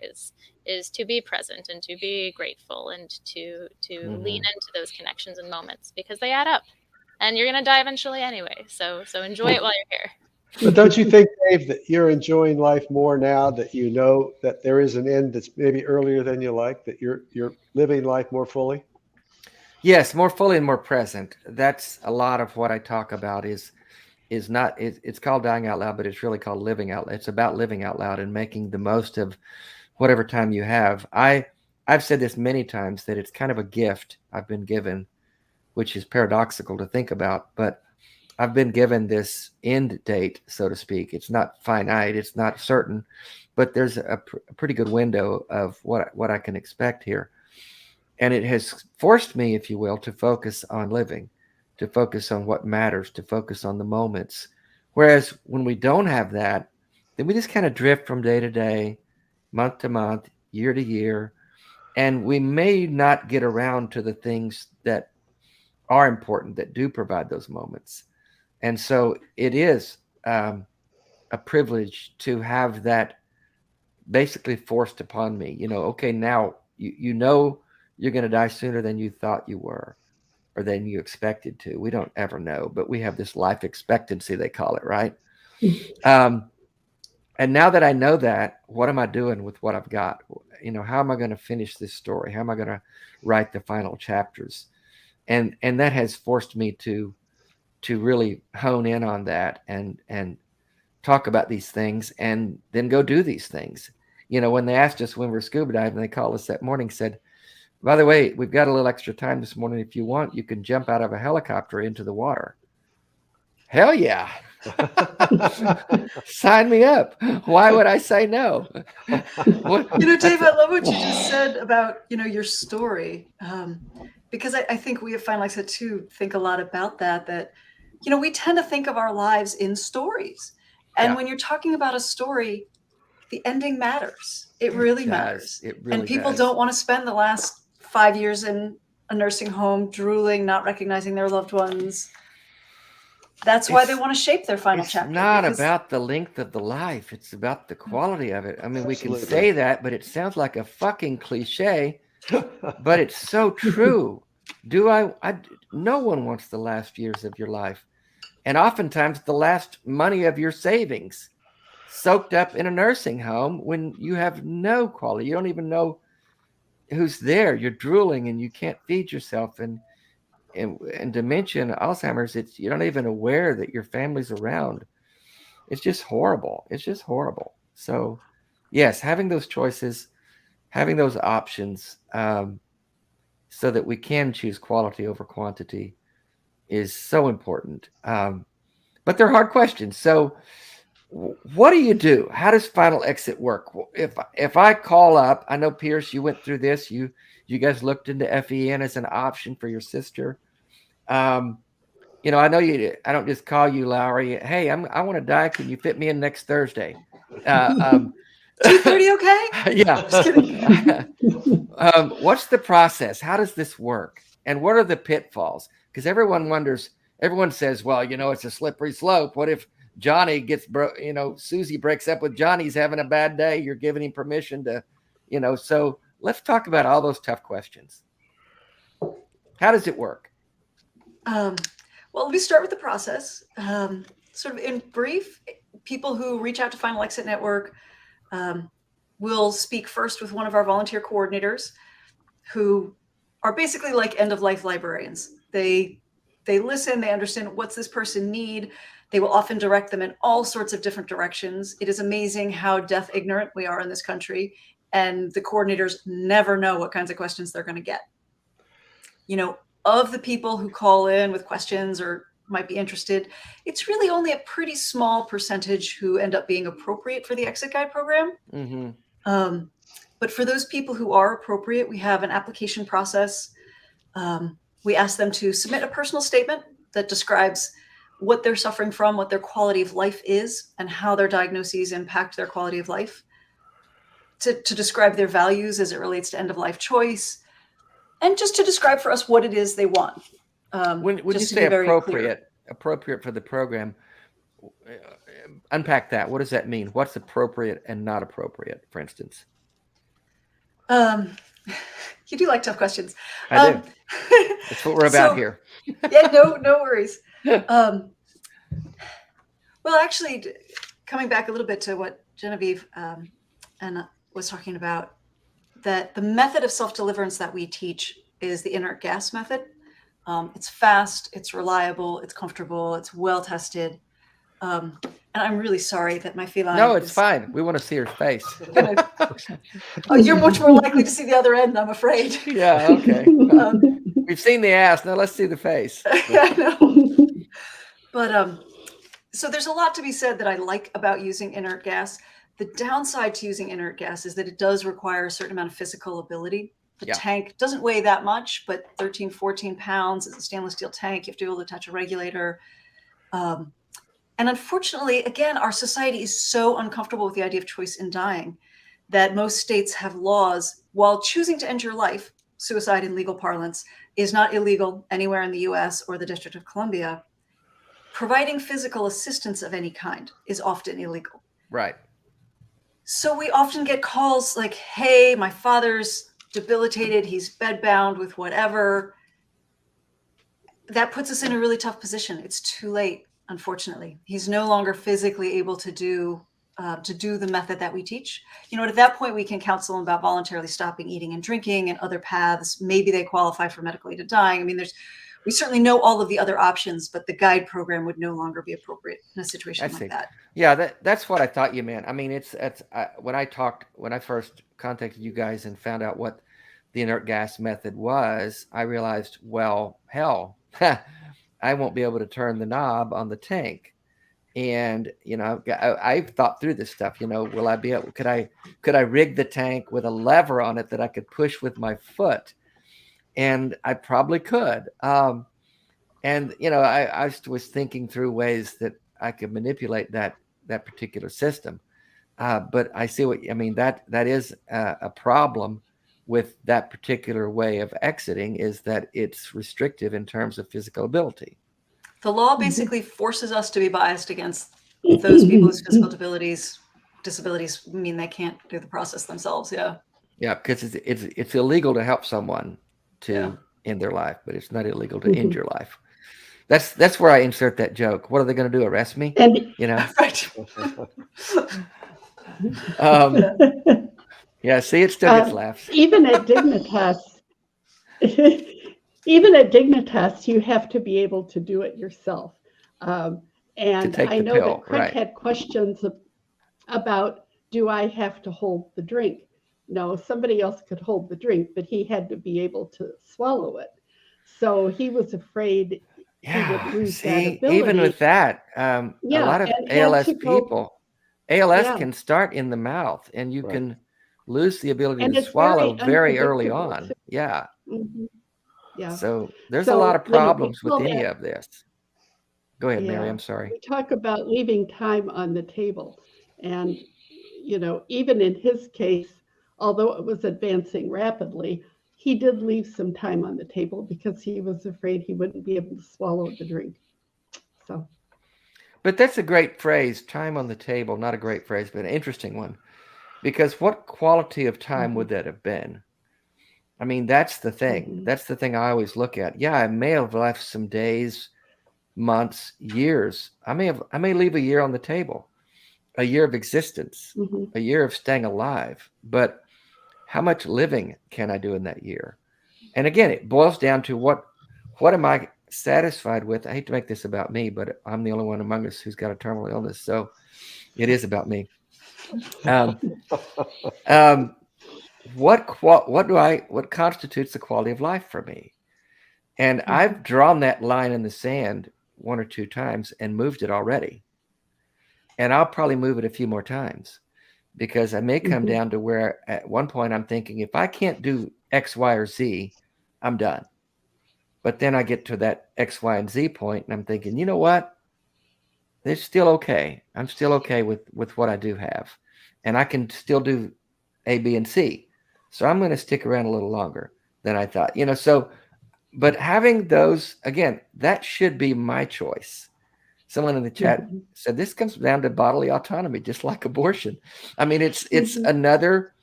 is to be present and to be grateful and to lean into those connections and moments, because they add up, and you're going to die eventually anyway. So enjoy it while you're here. But don't you think, Dave, that you're enjoying life more now that you know that there is an end that's maybe earlier than you like, that you're living life more fully? Yes, more fully and more present. That's a lot of what I talk about is not, it's called dying out loud, but it's really called living out loud. It's about living out loud and making the most of whatever time you have. I've said this many times, that it's kind of a gift I've been given, which is paradoxical to think about, but I've been given this end date, so to speak. It's not finite, it's not certain, but there's a pretty good window of what I can expect here. And it has forced me, if you will, to focus on living, to focus on what matters, to focus on the moments. Whereas when we don't have that, then we just kind of drift from day to day, month to month, year to year, and we may not get around to the things that are important, that do provide those moments. And so it is a privilege to have that basically forced upon me. Okay, now you know you're going to die sooner than you thought you were, or than you expected to. We don't ever know, but we have this life expectancy, they call it, right? And now that I know that, what am I doing with what I've got? How am I going to finish this story? How am I going to write the final chapters? And that has forced me to really hone in on that and talk about these things, and then go do these things. When they asked us when we're scuba diving, they called us that morning, said, by the way, we've got a little extra time this morning. If you want, you can jump out of a helicopter into the water. Hell yeah. Sign me up. Why would I say no? Dave, I love what you just said about, your story. Because I think we find, like I said, too, think a lot about that, we tend to think of our lives in stories. And when you're talking about a story, the ending matters. It really matters. It really and people does. don't want to spend the last 5 years in a nursing home, drooling, not recognizing their loved ones. That's why they want to shape their final chapter. It's not about the length of the life. It's about the quality of it. I mean, we can say that, but it sounds like a fucking cliche, but it's so true. No one wants the last years of your life. And oftentimes the last money of your savings soaked up in a nursing home when you have no quality. You don't even know who's there. You're drooling and you can't feed yourself. And dementia and Alzheimer's, you're not even aware that your family's around. It's just horrible. It's just horrible. So yes, having those choices, having those options, so that we can choose quality over quantity is so important. But they're hard questions. So what do you do? How does Final Exit work? If I call up, I know, Pierce, you went through this. You guys looked into FEN as an option for your sister. I know I don't just call you, Lowry. Hey, I want to die. Can you fit me in next Thursday? Uh, 2:30, okay? yeah. Just kidding. What's the process? How does this work? And what are the pitfalls? Because everyone wonders, everyone says, well, it's a slippery slope. What if Johnny gets, Susie breaks up with Johnny, he's having a bad day. You're giving him permission to, so let's talk about all those tough questions. How does it work? Well, let me start with the process. Sort of in brief, people who reach out to Final Exit Network will speak first with one of our volunteer coordinators who are basically like end-of-life librarians. They listen, they understand what's this person need. They will often direct them in all sorts of different directions. It is amazing how death ignorant we are in this country, and the coordinators never know what kinds of questions they're going to get. Of the people who call in with questions or might be interested, it's really only a pretty small percentage who end up being appropriate for the Exit Guide program. Mm-hmm. But for those people who are appropriate, we have an application process. We ask them to submit a personal statement that describes what they're suffering from, what their quality of life is, and how their diagnoses impact their quality of life, to describe their values as it relates to end-of-life choice, and just to describe for us what it is they want. When you say appropriate for the program, unpack that. What does that mean? What's appropriate and not appropriate, for instance? You do like tough questions. I do. That's what we're about here. Yeah, no worries. Well, actually, coming back a little bit to what Genevieve was talking about, that the method of self-deliverance that we teach is the inert gas method. It's fast, it's reliable, it's comfortable, it's well tested. And I'm really sorry that my feline. No, it's fine. We want to see her face. You're much more likely to see the other end, I'm afraid. Yeah, okay. We've seen the ass. Now let's see the face. I know. But so there's a lot to be said that I like about using inert gas. The downside to using inert gas is that it does require a certain amount of physical ability. The tank doesn't weigh that much, but 13, 14 pounds. It's a stainless steel tank. You have to be able to attach a regulator. And unfortunately, again, our society is so uncomfortable with the idea of choice in dying that most states have laws. While choosing to end your life, suicide in legal parlance, is not illegal anywhere in the US or the District of Columbia, providing physical assistance of any kind is often illegal. Right. So we often get calls like, hey, my father's debilitated, he's bedbound with whatever. That puts us in a really tough position. It's too late, unfortunately. He's no longer physically able to do the method that we teach. At that point, we can counsel them about voluntarily stopping eating and drinking and other paths. Maybe they qualify for medical aid to dying. I mean, we certainly know all of the other options, but the guide program would no longer be appropriate in a situation like that. Yeah, that's what I thought you meant. I mean, when I first contacted you guys and found out what the inert gas method was, I realized, well, hell, I won't be able to turn the knob on the tank. And, I've thought through this stuff, will I be able, could I rig the tank with a lever on it that I could push with my foot? And I probably could. I was thinking through ways that I could manipulate that particular system. But I see what, that is a problem with that particular way of exiting, is that it's restrictive in terms of physical ability. The law basically forces us to be biased against those people whose physical disabilities mean they can't do the process themselves. Yeah. Yeah, because it's illegal to help someone to end their life, but it's not illegal to end your life. That's where I insert that joke. What are they going to do? Arrest me? Right. Yeah. See, it still gets laughs. Even at Dignitas, you have to be able to do it yourself. And I know that Craig had questions about, do I have to hold the drink? No, somebody else could hold the drink, but he had to be able to swallow it. So he was afraid he would lose that ability. Even with that, a lot of ALS people, can start in the mouth, and you can lose the ability to swallow very early on. Yeah. Mm-hmm. Yeah. So there's a lot of problems with any of this. Go ahead, Mary. I'm sorry. We talk about leaving time on the table. And even in his case, although it was advancing rapidly, he did leave some time on the table because he was afraid he wouldn't be able to swallow the drink. So, But that's a great phrase, time on the table. Not a great phrase, but an interesting one. Because what quality of time would that have been? I mean, that's the thing. That's the thing I always look at. Yeah, I may have left some days, months, years. I may leave a year on the table, a year of existence, a year of staying alive. But how much living can I do in that year? And again, it boils down to what am I satisfied with? I hate to make this about me, but I'm the only one among us who's got a terminal illness, so it is about me. What constitutes the quality of life for me? And I've drawn that line in the sand one or two times and moved it already. And I'll probably move it a few more times because I may come down to where at one point I'm thinking, if I can't do X, Y, or Z, I'm done. But then I get to that X, Y, and Z point and I'm thinking, you know what? It's still okay. I'm still okay with what I do have. And I can still do A, B, and C. So I'm going to stick around a little longer than I thought. So, but having those, again, that should be my choice. Someone in the chat said this comes down to bodily autonomy, just like abortion. I mean, it's another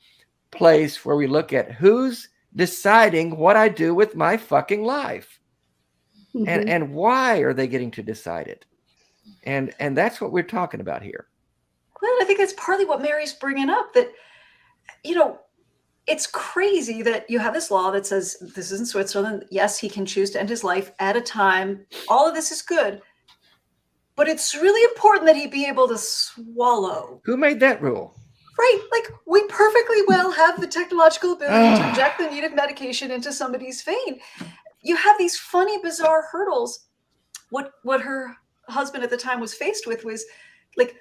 place where we look at who's deciding what I do with my fucking life. And why are they getting to decide it? And that's what we're talking about here. Well, I think that's partly what Mary's bringing up, that, it's crazy that you have this law that says this is in Switzerland. Yes, he can choose to end his life at a time. All of this is good. But it's really important that he be able to swallow. Who made that rule? Right. Like, we perfectly well have the technological ability to inject the needed medication into somebody's vein. You have these funny, bizarre hurdles. What her husband at the time was faced with was, like,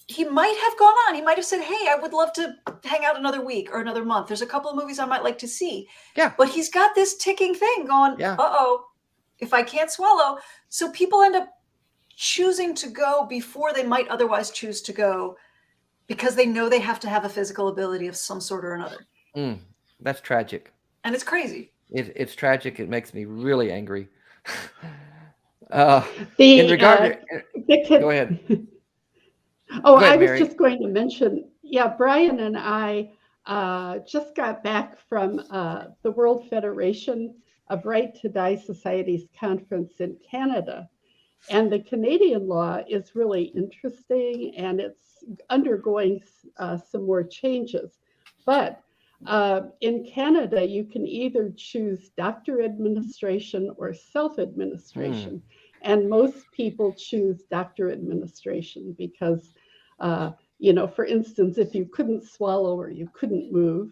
he might have gone on. He might have said, hey, I would love to hang out another week or another month. There's a couple of movies I might like to see. Yeah. But he's got this ticking thing going, uh-oh, if I can't swallow. So people end up choosing to go before they might otherwise choose to go because they know they have to have a physical ability of some sort or another. That's tragic. And it's crazy. It's tragic. It makes me really angry. Go ahead. Oh, Go ahead, I was Mary. just going to mention, Brian and I just got back from the World Federation of Right to Die Societies conference in Canada. And the Canadian law is really interesting and it's undergoing some more changes. But in Canada, you can either choose doctor administration or self-administration. And most people choose doctor administration because, for instance, if you couldn't swallow or you couldn't move,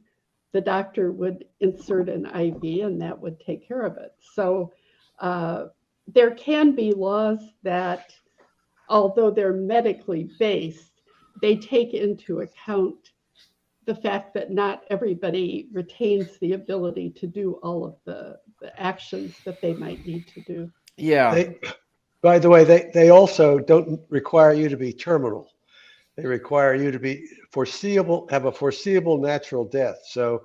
the doctor would insert an IV and that would take care of it. So there can be laws that, although they're medically based, they take into account the fact that not everybody retains the ability to do all of the actions that they might need to do. Yeah. By the way, they also don't require you to be terminal. They require you to be have a foreseeable natural death. So,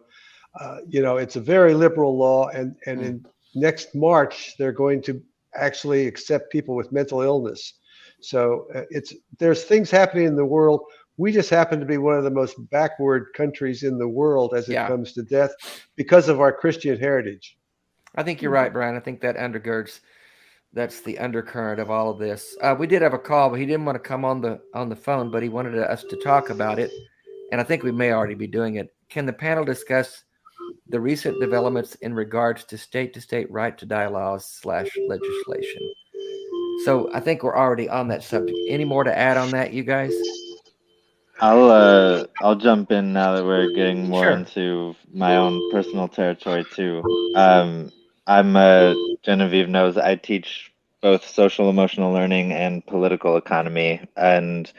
it's a very liberal law. And in next March, they're going to actually accept people with mental illness. So there's things happening in the world. We just happen to be one of the most backward countries in the world as it comes to death because of our Christian heritage. I think you're right, Brian. I think that that's the undercurrent of all of this. We did have a call, but he didn't want to come on the phone, but he wanted us to talk about it. And I think we may already be doing it. Can the panel discuss the recent developments in regards to state-to-state right to die laws / legislation? So I think we're already on that subject. Any more to add on that, you guys? I'll jump in now that we're getting more into my own personal territory too. Genevieve knows I teach both social emotional learning and political economy, and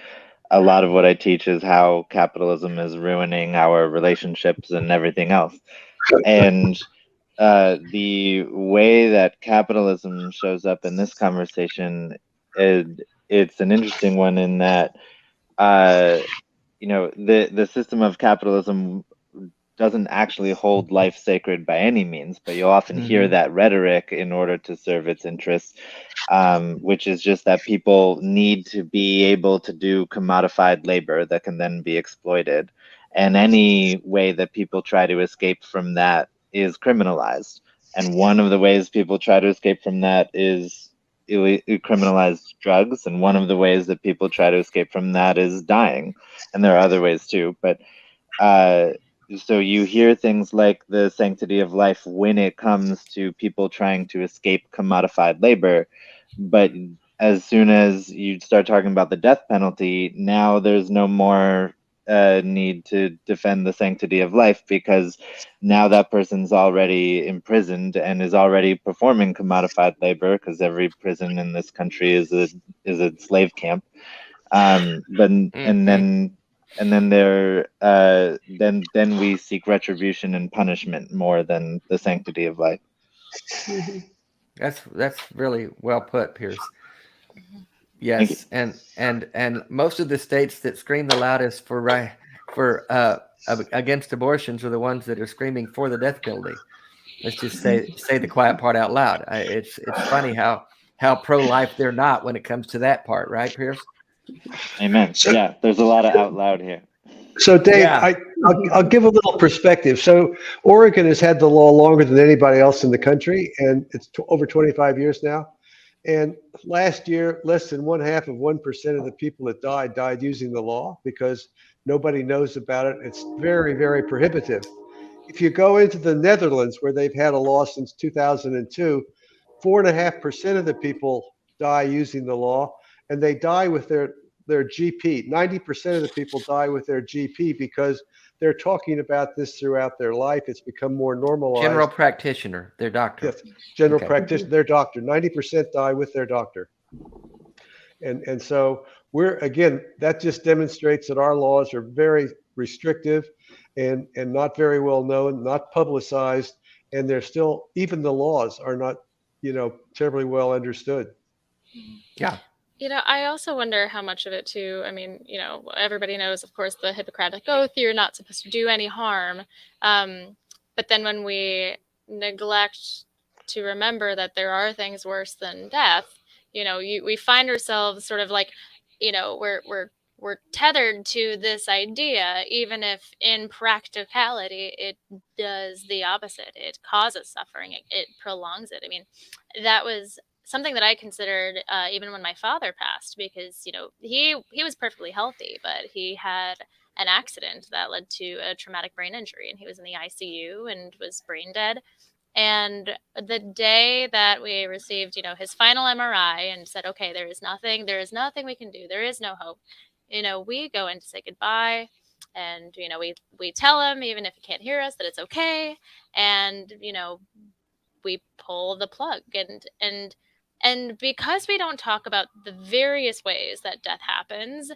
a lot of what I teach is how capitalism is ruining our relationships and everything else. And the way that capitalism shows up in this conversation, it's an interesting one in that the system of capitalism doesn't actually hold life sacred by any means, but you'll often hear that rhetoric in order to serve its interests, which is just that people need to be able to do commodified labor that can then be exploited. And any way that people try to escape from that is criminalized. And one of the ways people try to escape from that is criminalize drugs. And one of the ways that people try to escape from that is dying. And there are other ways too, but so you hear things like the sanctity of life when it comes to people trying to escape commodified labor. But as soon as you start talking about the death penalty, now there's no more need to defend the sanctity of life, because now that person's already imprisoned and is already performing commodified labor, because every prison in this country is a slave camp. And then we seek retribution and punishment more than the sanctity of life. That's really well put, Pierce. Yes, and most of the states that scream the loudest for against abortions are the ones that are screaming for the death penalty. Let's just say the quiet part out loud. It's funny how pro-life they're not when it comes to that part, right, Pierce? Amen. Yeah, there's a lot of out loud here. So, Dave, Yeah. I'll give a little perspective. So, Oregon has had the law longer than anybody else in the country, and it's over 25 years now. And last year, less than 0.5% of the people that died using the law, because nobody knows about it. It's very, very prohibitive. If you go into the Netherlands, where they've had a law since 2002, 4.5% of the people die using the law, and they die with their GP. 90% of the people die with their GP because they're talking about this throughout their life. It's become more normalized. General practitioner, their doctor. Yes, general practitioner, their doctor. 90% die with their doctor. And so that just demonstrates that our laws are very restrictive and not very well known, not publicized, and they're still, even the laws are not, terribly well understood. Yeah. I also wonder how much of it too, I mean, everybody knows, of course, the Hippocratic Oath, you're not supposed to do any harm. But then when we neglect to remember that there are things worse than death, we find ourselves sort of like, we're tethered to this idea, even if in practicality it does the opposite. It causes suffering. It prolongs it. I mean, that was something that I considered even when my father passed, because he was perfectly healthy, but he had an accident that led to a traumatic brain injury, and he was in the ICU and was brain dead. And the day that we received his final MRI and said, okay, there is nothing we can do, there is no hope, we go in to say goodbye, and we tell him, even if he can't hear us, that it's okay, and we pull the plug, and because we don't talk about the various ways that death happens,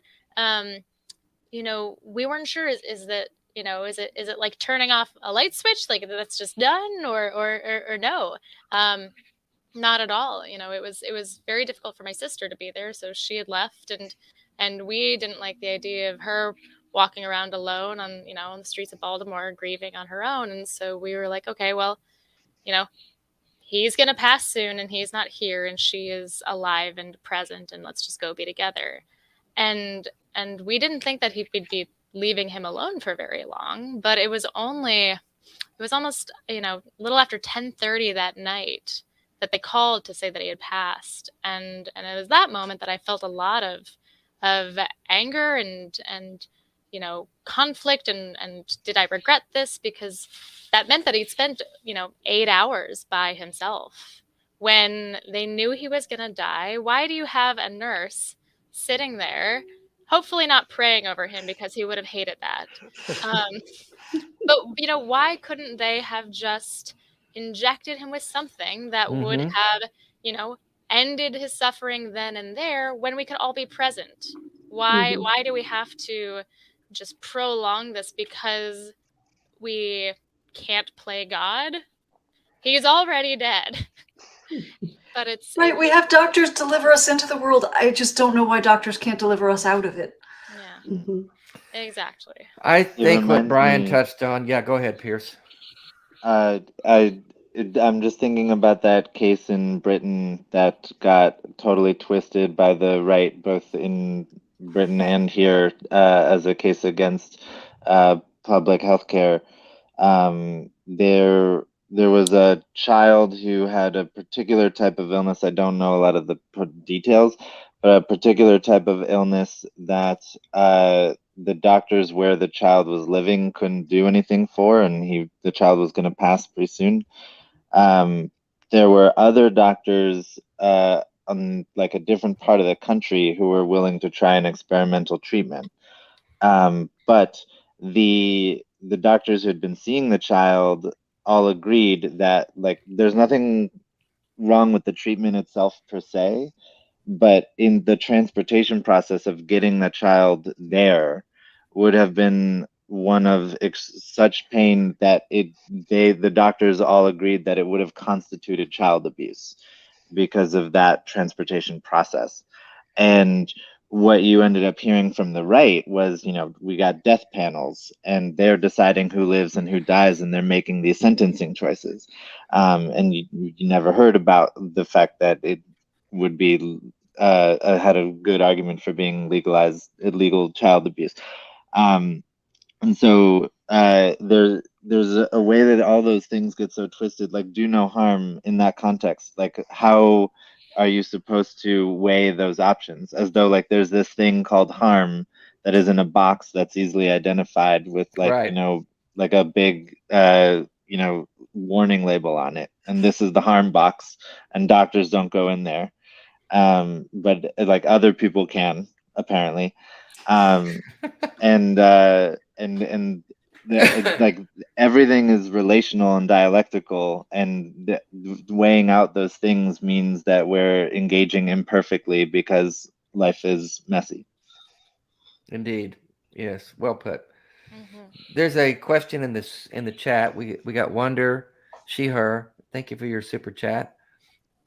we weren't sure, is it like turning off a light switch, like that's just done, or no, not at all. It was very difficult for my sister to be there, so she had left, and we didn't like the idea of her walking around alone on the streets of Baltimore grieving on her own, and so we were like, okay, well, he's going to pass soon, and he's not here, and she is alive and present, and let's just go be together. And we didn't think that we'd be leaving him alone for very long, but it was almost, a little after 10:30 that night that they called to say that he had passed. And it was that moment that I felt a lot of anger and conflict, and did I regret this? Because that meant that he'd spent 8 hours by himself when they knew he was going to die. Why do you have a nurse sitting there, hopefully not praying over him, because he would have hated that, but why couldn't they have just injected him with something that would have ended his suffering then and there, when we could all be present? Why do we have to just prolong this because we can't play God? He's already dead. But it's right. We have doctors deliver us into the world. I just don't know why doctors can't deliver us out of it. Yeah. Exactly. I think what reminds Brian me- touched on. Yeah, go ahead, Pierce. I'm just thinking about that case in Britain that got totally twisted by the right, both in Britain and here, as a case against public health care. There was a child who had a particular type of illness. I don't know a lot of the details, but a particular type of illness that the doctors where the child was living couldn't do anything for, and the child was going to pass pretty soon. There were other doctors on like a different part of the country who were willing to try an experimental treatment. But the doctors who had been seeing the child all agreed that like there's nothing wrong with the treatment itself per se, but in the transportation process of getting the child there would have been one of such pain that the doctors all agreed that it would have constituted child abuse because of that transportation process. And what you ended up hearing from the right was, we got death panels and they're deciding who lives and who dies, and they're making these sentencing choices. And you never heard about the fact that it would be had a good argument for being illegal child abuse. And so there's a way that all those things get so twisted, like do no harm in that context. Like how are you supposed to weigh those options, as though like there's this thing called harm that is in a box that's easily identified with like, Right. like a big warning label on it, and this is the harm box, and doctors don't go in there, but like other people can apparently. And like everything is relational and dialectical, and weighing out those things means that we're engaging imperfectly because life is messy. Indeed. Yes. Well put. Hmm. There's a question in the chat. We got Wonder, she, her. Thank you for your super chat.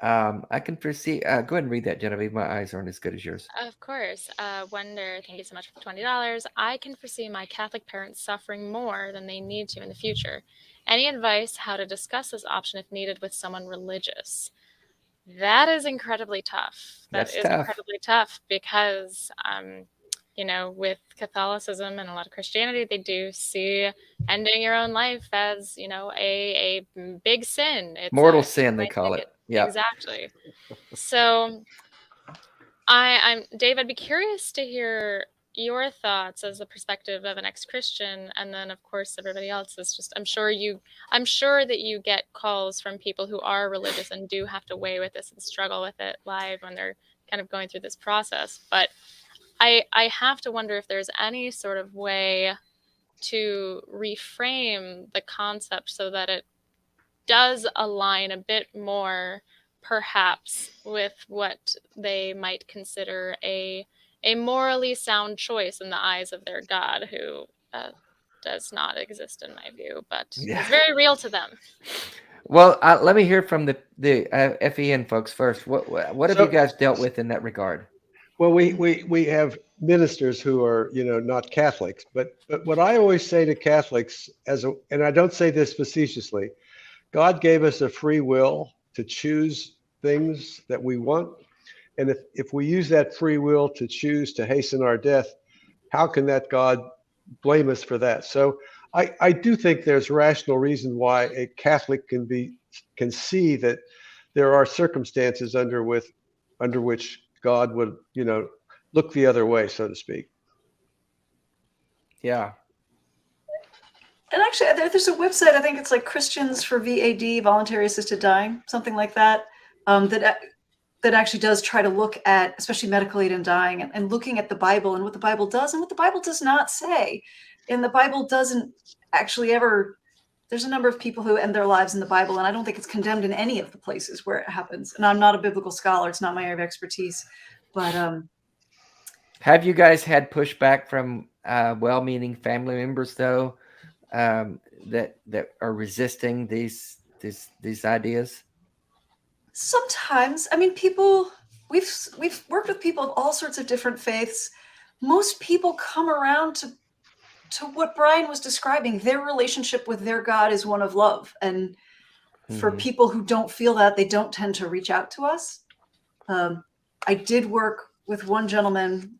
I can foresee. Go ahead and read that, Genevieve. My eyes aren't as good as yours. Of course. Wonder, thank you so much for $20. I can foresee my Catholic parents suffering more than they need to in the future. Any advice how to discuss this option if needed with someone religious? That is incredibly tough. That's That is tough. incredibly tough because, with Catholicism and a lot of Christianity, they do see ending your own life as, a big sin. It's Mortal a sin, they might call think it. Yeah. Exactly. So I'm Dave, I'd be curious to hear your thoughts as the perspective of an ex-Christian, and then of course everybody else is just I'm sure that you get calls from people who are religious and do have to weigh with this and struggle with it live when they're kind of going through this process. But I have to wonder if there's any sort of way to reframe the concept so that it does align a bit more perhaps with what they might consider a morally sound choice in the eyes of their God, who does not exist in my view, but Yeah. is very real to them. Well, let me hear from the FEN folks first. What have So- you guys dealt with in that regard? Well, we have ministers who are, not Catholics, but what I always say to Catholics and I don't say this facetiously, God gave us a free will to choose things that we want. And if we use that free will to choose to hasten our death, how can that God blame us for that? So I do think there's rational reason why a Catholic can see that there are circumstances under which God would, look the other way, so to speak. Yeah. And actually, there's a website, I think it's like Christians for VAD, Voluntary Assisted Dying, something like that, that actually does try to look at, especially medical aid in dying, and looking at the Bible and what the Bible does and what the Bible does not say. And the Bible doesn't actually ever, there's a number of people who end their lives in the Bible, and I don't think it's condemned in any of the places where it happens. And I'm not a biblical scholar, it's not my area of expertise, but Have you guys had pushback from well-meaning family members though, that are resisting these ideas? sometimes, I mean, people, we've worked with people of all sorts of different faiths. most people come around to what Brian was describing. Their relationship with their God is one of love. And for people who don't feel that, they don't tend to reach out to us. I did work with one gentleman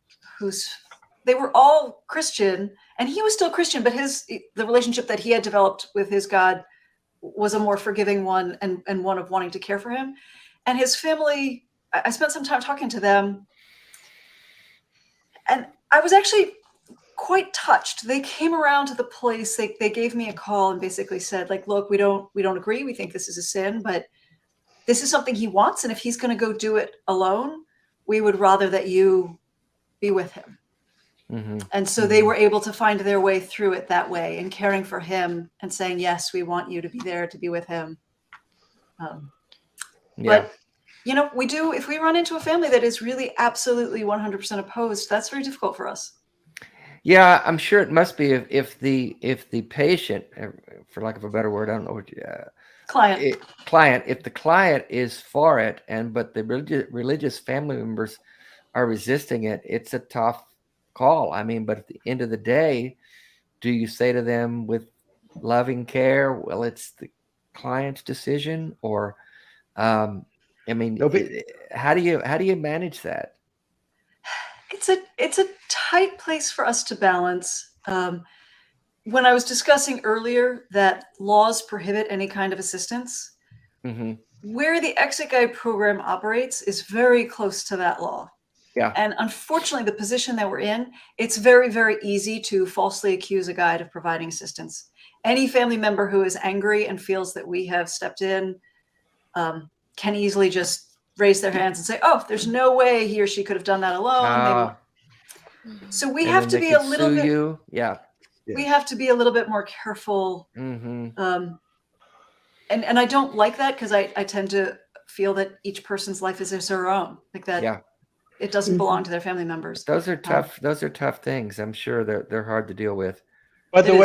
they were all Christian, and he was still Christian, but the relationship that he had developed with his God was a more forgiving one, and one of wanting to care for him. And his family, I spent some time talking to them, and I was actually quite touched. They came around to the place, they gave me a call and basically said, like, look, we don't agree. We think this is a sin, but this is something he wants. And if he's going to go do it alone, we would rather that you be with him. And so they were able to find their way through it that way, and caring for him and saying, yes, we want you to be there to be with him. But, we do, if we run into a family that is really absolutely 100% opposed, that's very difficult for us. Yeah, I'm sure it must be if the patient, for lack of a better word, I don't know what client, if the client is for it, but the religious family members are resisting it, it's a tough call. I mean, but at the end of the day, do you say to them with loving care, well, it's the client's decision, or I mean, how do you manage that? It's a tight place for us to balance. When I was discussing earlier that laws prohibit any kind of assistance, where the Exit Guide program operates is very close to that law. Yeah. And unfortunately, the position that we're in, it's very, very easy to falsely accuse a guide of providing assistance. Any family member who is angry and feels that we have stepped in can easily just raise their hands and say, oh, there's no way he or she could have done that alone. So we have to be a little bit, we have to be a little bit more careful. And I don't like that, because I tend to feel that each person's life is their own, like that. It doesn't belong to their family members. Those are tough. Those are tough things. I'm sure they're hard to deal with. By the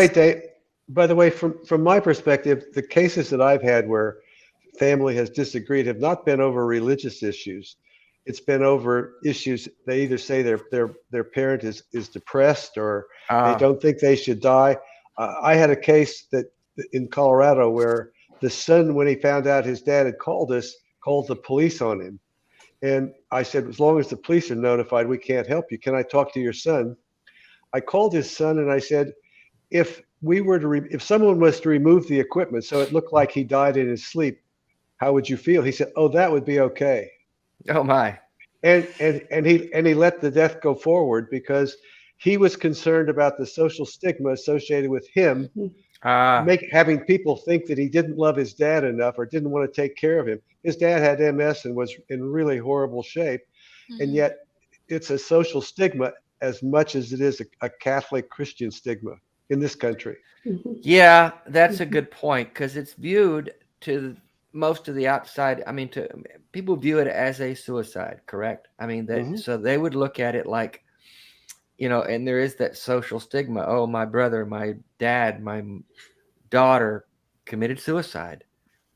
way, from my perspective, the cases that I've had where family has disagreed have not been over religious issues. It's been over issues. They either say their parent is depressed, or they don't think they should die. I had a case that in Colorado where the son, when he found out his dad had called the police on him. And I said, as long as the police are notified, we can't help you. Can I talk to your son? I called his son and I said, if someone was to remove the equipment so it looked like he died in his sleep, how would you feel? He said, oh, that would be okay. Oh my. And he let the death go forward because he was concerned about the social stigma associated with him having people think that he didn't love his dad enough or didn't want to take care of him. His dad had MS and was in really horrible shape. And yet it's a social stigma as much as it is a Catholic Christian stigma in this country. Yeah, that's a good point, because it's viewed to most of the outside. I mean, people view it as a suicide, correct? I mean, so they would look at it like, and there is that social stigma. Oh, my brother, my dad, my daughter committed suicide.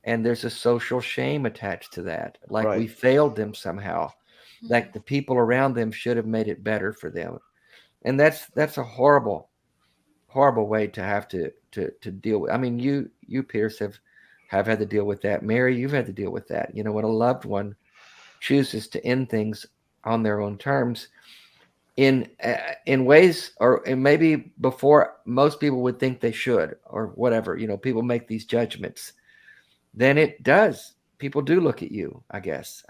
And there's a social shame attached to that. Like we failed them somehow. Like the people around them should have made it better for them. And that's a horrible, horrible way to have to deal with. I mean, you Pierce have had to deal with that. Mary, you've had to deal with that. When a loved one chooses to end things on their own terms in ways, or maybe before most people would think they should, or whatever, people make these judgments, then people do look at you, I guess.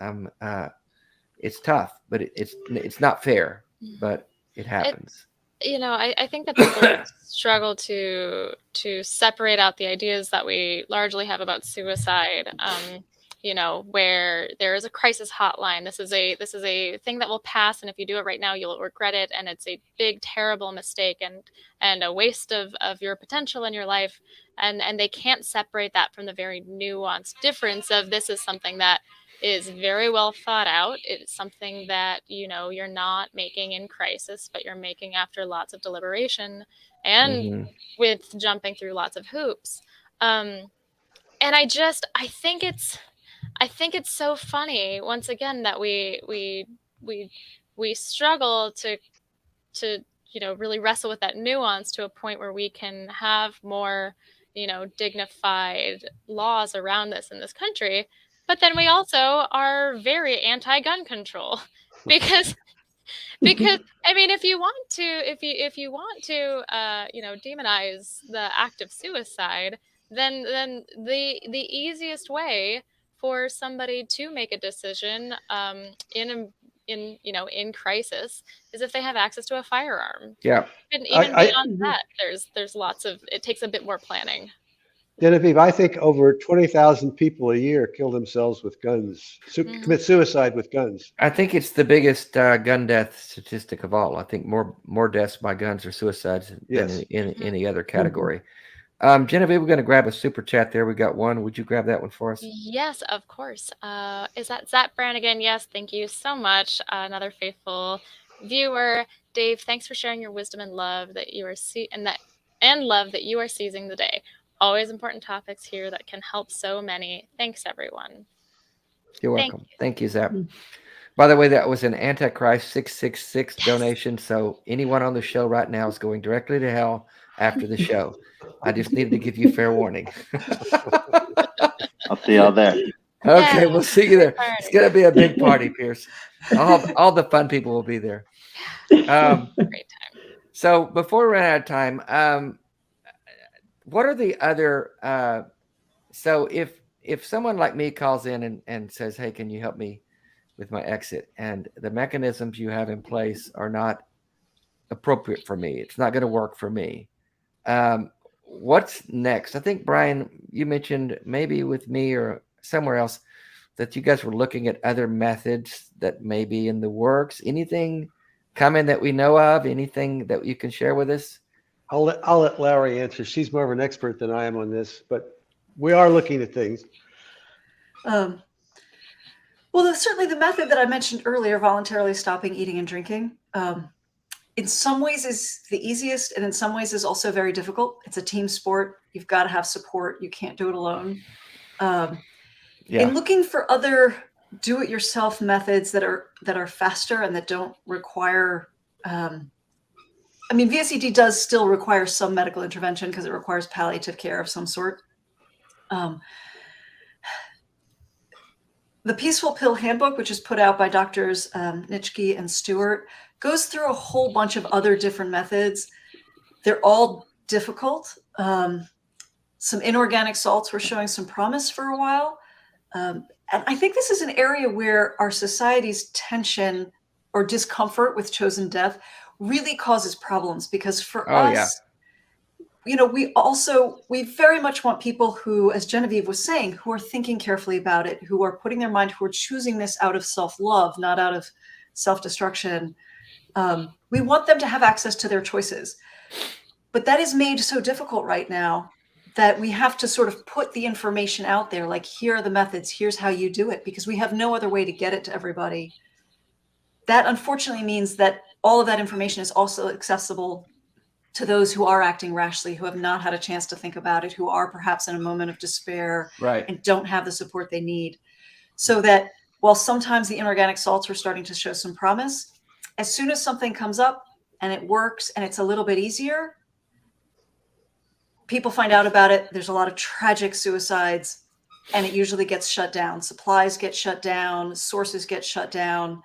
It's tough, but it's not fair, but it happens. I think that people struggle to separate out the ideas that we largely have about suicide. Where there is a crisis hotline. This is a thing that will pass, and if you do it right now, you'll regret it, and it's a big, terrible mistake and a waste of your potential in your life. And they can't separate that from the very nuanced difference of this is something that is very well thought out. It's something that you're not making in crisis, but you're making after lots of deliberation and with jumping through lots of hoops. And I think it's so funny, once again, that we struggle to really wrestle with that nuance to a point where we can have more dignified laws around this in this country. But then we also are very anti-gun control because I mean, if you want to, demonize the act of suicide, then the easiest way for somebody to make a decision in crisis is if they have access to a firearm. Yeah. And even beyond that, there's lots of, it takes a bit more planning. Genevieve, I think over 20,000 people a year kill themselves with guns, commit suicide with guns. I think it's the biggest gun death statistic of all. I think more deaths by guns or suicides than in any other category. Genevieve, we're going to grab a super chat there. We got one. Would you grab that one for us? Yes, of course. Is that Zach Brannigan? Yes, thank you so much. Another faithful viewer. Dave, thanks for sharing your wisdom and love that you are love that you are seizing the day. Always important topics here that can help so many. Thanks, everyone. You're welcome. Thank you, Zach. By the way, that was an Antichrist 666 donation. So anyone on the show right now is going directly to hell after the show. I just needed to give you fair warning. I'll see y'all there. Okay, Yeah. we'll see you there. It's going to be a big party, Pierce. All the fun people will be there. Great time. So before we run out of time, what are the other? So if someone like me calls in and says, "Hey, can you help me with my exit?" and the mechanisms you have in place are not appropriate for me, it's not going to work for me. What's next? I think, Brian, you mentioned maybe with me or somewhere else that you guys were looking at other methods that may be in the works. Anything coming that we know of? Anything that you can share with us? I'll let Larry answer. She's more of an expert than I am on this, but we are looking at things. Well, certainly the method that I mentioned earlier, voluntarily stopping eating and drinking, in some ways is the easiest, and in some ways is also very difficult. It's a team sport. You've got to have support. You can't do it alone. In looking for other do-it-yourself methods that are faster and that don't require, I mean, VSED does still require some medical intervention because it requires palliative care of some sort. The Peaceful Pill Handbook, which is put out by Doctors Nitschke and Stewart, goes through a whole bunch of other different methods. They're all difficult. Some inorganic salts were showing some promise for a while. And I think this is an area where our society's tension or discomfort with chosen death really causes problems, because for us, we very much want people who, as Genevieve was saying, who are thinking carefully about it, who are putting their mind, who are choosing this out of self-love, not out of self-destruction. We want them to have access to their choices. But that is made so difficult right now that we have to sort of put the information out there, like, here are the methods, here's how you do it, because we have no other way to get it to everybody. That unfortunately means that all of that information is also accessible to those who are acting rashly, who have not had a chance to think about it, who are perhaps in a moment of despair and don't have the support they need. So that while sometimes the inorganic salts are starting to show some promise, as soon as something comes up and it works and it's a little bit easier, people find out about it. There's a lot of tragic suicides, and it usually gets shut down. Supplies get shut down, sources get shut down.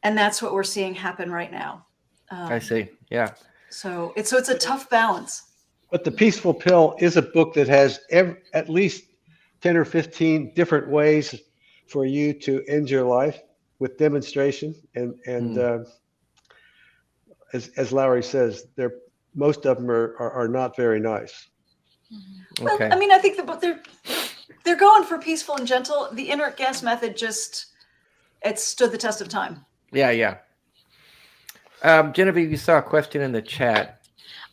And that's what we're seeing happen right now. I see. Yeah. So it's a tough balance. But The Peaceful Pill is a book that has at least 10 or 15 different ways for you to end your life with demonstration. And as Larry says, most of them are not very nice. Well, I mean, I think they're going for peaceful and gentle. The inert gas method it stood the test of time. Yeah. Genevieve, you saw a question in the chat.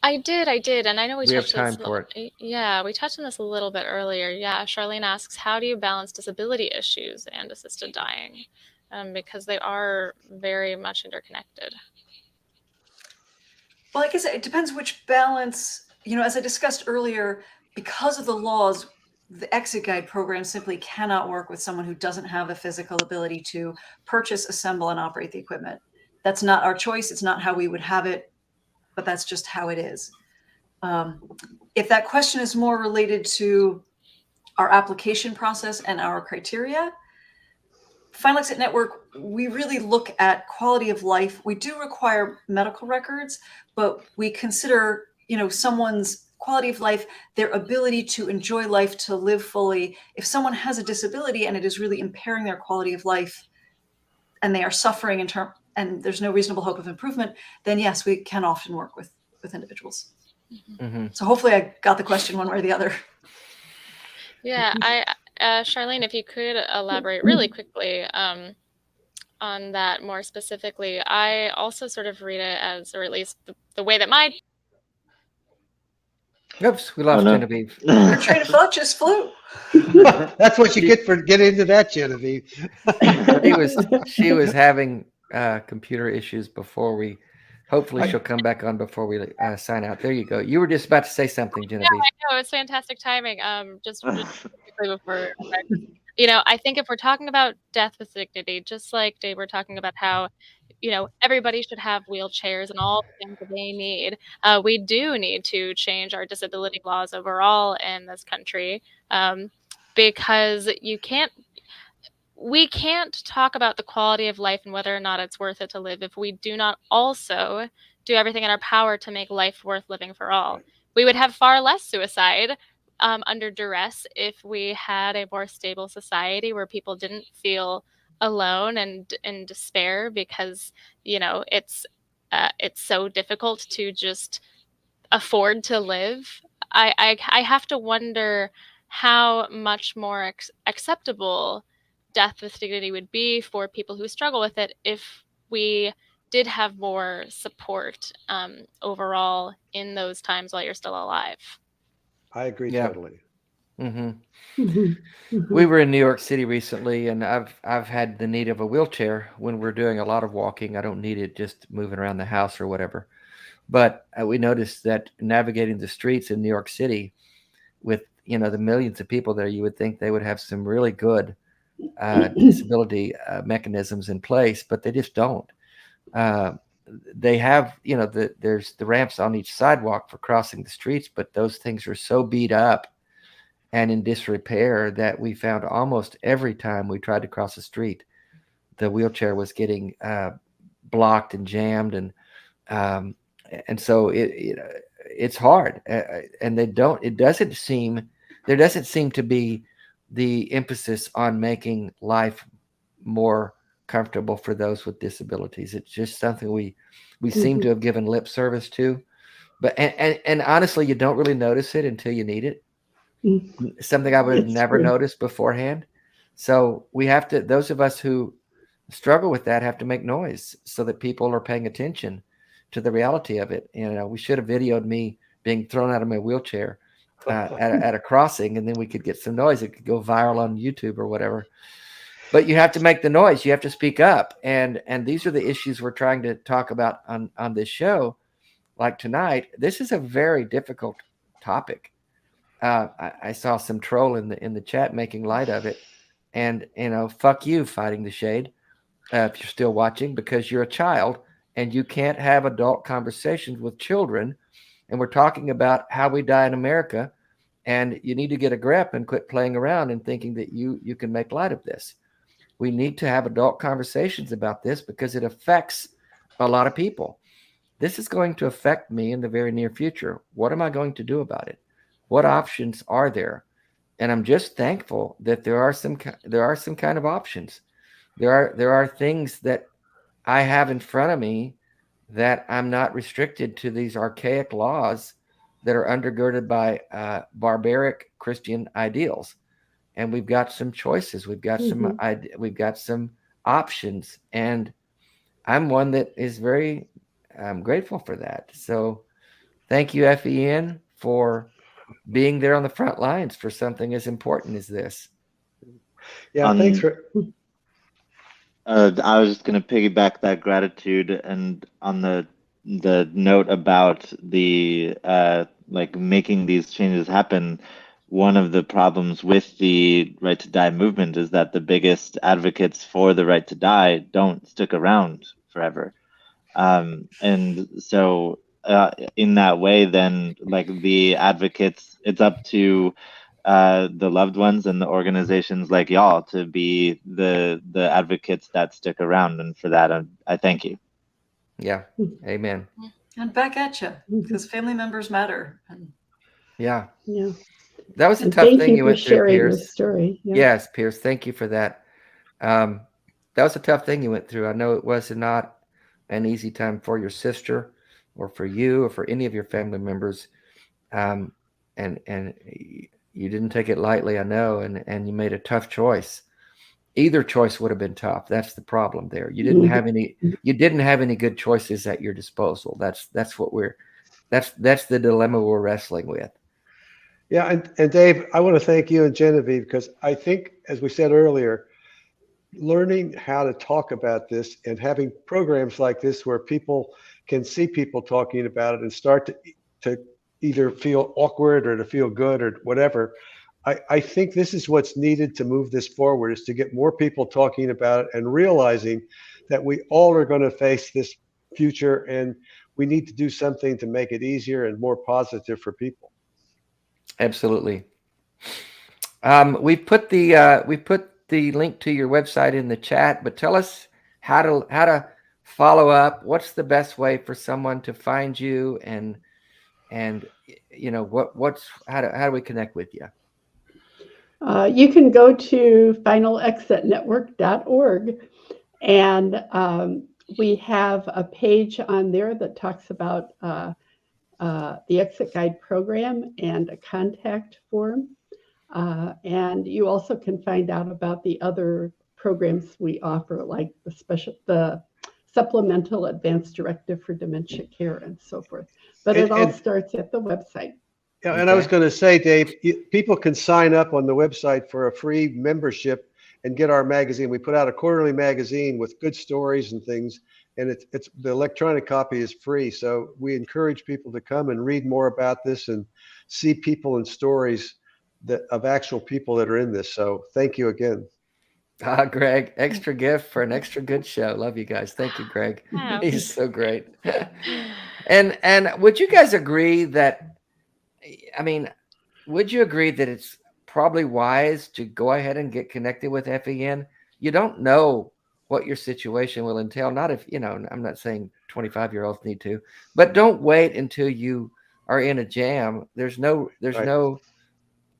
I did, and I know we touched have time this. for it. Yeah, we touched on this a little bit earlier. Yeah, Charlene asks, how do you balance disability issues and assisted dying? Because they are very much interconnected. Well, I guess it depends which balance. As I discussed earlier, because of the laws, the exit guide program simply cannot work with someone who doesn't have the physical ability to purchase, assemble, and operate the equipment. That's not our choice. It's not how we would have it, but that's just how it is. If that question is more related to our application process and our criteria, Final Exit Network, we really look at quality of life. We do require medical records, but we consider, someone's quality of life, their ability to enjoy life, to live fully. If someone has a disability and it is really impairing their quality of life and they are suffering and there's no reasonable hope of improvement, then yes, we can often work with individuals. Mm-hmm. So hopefully I got the question one way or the other. Yeah, Charlene, if you could elaborate really quickly on that more specifically. I also sort of read it as, or at least the way that my Oops, we lost no. Genevieve. Her train of thought just flew. That's what you get for getting into that, Genevieve. She was having computer issues before we. Hopefully, she'll come back on before we sign out. There you go. You were just about to say something, Genevieve. No, I know, it's fantastic timing. Just quickly before, I think if we're talking about death with dignity, just like Dave, we're talking about how, everybody should have wheelchairs and all the things that they need. We do need to change our disability laws overall in this country, because we can't talk about the quality of life and whether or not it's worth it to live if we do not also do everything in our power to make life worth living for all. We would have far less suicide under duress if we had a more stable society where people didn't feel alone and in despair because, it's so difficult to just afford to live. I have to wonder how much more acceptable death with dignity would be for people who struggle with it if we did have more support overall in those times while you're still alive. I agree Yeah. totally. Mm-hmm. We were in New York City recently, and I've had the need of a wheelchair when we're doing a lot of walking. I don't need it just moving around the house or whatever. But we noticed that navigating the streets in New York City with, the millions of people there, you would think they would have some really good disability mechanisms in place, but they just don't. They have, there's the ramps on each sidewalk for crossing the streets, but those things are so beat up and in disrepair that we found almost every time we tried to cross the street, the wheelchair was getting blocked and jammed, and so it's hard, and there doesn't seem to be the emphasis on making life more comfortable for those with disabilities. It's just something we seem to have given lip service to, but and honestly, you don't really notice it until you need it. Something I would have never noticed beforehand. So we have to, those of us who struggle with that have to make noise so that people are paying attention to the reality of it. We should have videoed me being thrown out of my wheelchair at a crossing, and then we could get some noise. It could go viral on YouTube or whatever. But you have to make the noise. You have to speak up. And these are the issues we're trying to talk about on this show. Like tonight, this is a very difficult topic. I saw some troll in the chat making light of it, and fuck you, Fighting the Shade, if you're still watching, because you're a child and you can't have adult conversations with children. And we're talking about how we die in America, and you need to get a grip and quit playing around and thinking that you can make light of this. We need to have adult conversations about this because it affects a lot of people. This is going to affect me in the very near future. What am I going to do about it? What options are there? And I'm just thankful that there are some kind of options. There are things that I have in front of me that I'm not restricted to these archaic laws that are undergirded by barbaric Christian ideals. And we've got some choices. We've got some options, and I'm one that is very grateful for that. So thank you, FEN, for being there on the front lines for something as important as this. Yeah, thanks for. I was just going to piggyback that gratitude, and on the note about the making these changes happen. One of the problems with the Right to Die movement is that the biggest advocates for the right to die don't stick around forever. And so in that way, then like the advocates, it's up to the loved ones and the organizations like y'all to be the advocates that stick around. And for that, I thank you. Yeah. Amen. And back at you, because family members matter. And Yeah. Yeah. That was a And tough thank thing you you for went through, sharing your Pierce. story. Yeah. Yes, Pierce. Thank you for that. That was a tough thing you went through. I know it was not an easy time for your sister or for you or for any of your family members. And you didn't take it lightly, I know, and you made a tough choice. Either choice would have been tough. That's the problem there. You didn't have any good choices at your disposal. That's the dilemma we're wrestling with. Yeah, and Dave, I want to thank you and Genevieve, because I think, as we said earlier, learning how to talk about this and having programs like this where people can see people talking about it and start to either feel awkward or to feel good or whatever. I think this is what's needed to move this forward, is to get more people talking about it and realizing that we all are going to face this future, and we need to do something to make it easier and more positive for people. Absolutely. We put the link to your website in the chat, but tell us how to follow up. What's the best way for someone to find you, and you know how do we connect with you? You can go to finalexitnetwork.org, and we have a page on there that talks about the Exit Guide program and a contact form. And you also can find out about the other programs we offer, like the Supplemental Advance Directive for Dementia Care and so forth. But it all starts at the website. Yeah, and I was going to say, Dave, people can sign up on the website for a free membership and get our magazine. We put out a quarterly magazine with good stories and things, and it's the electronic copy is free. So we encourage people to come and read more about this and see people and stories of actual people that are in this. So thank you again. Greg, extra gift for an extra good show. Love you guys. Thank you, Greg. Wow. He's so great. And would you guys agree that, I mean, would you agree that it's probably wise to go ahead and get connected with FEN? You don't know what your situation will entail. Not if, I'm not saying 25-year-olds need to, but don't wait until you are in a jam. There's no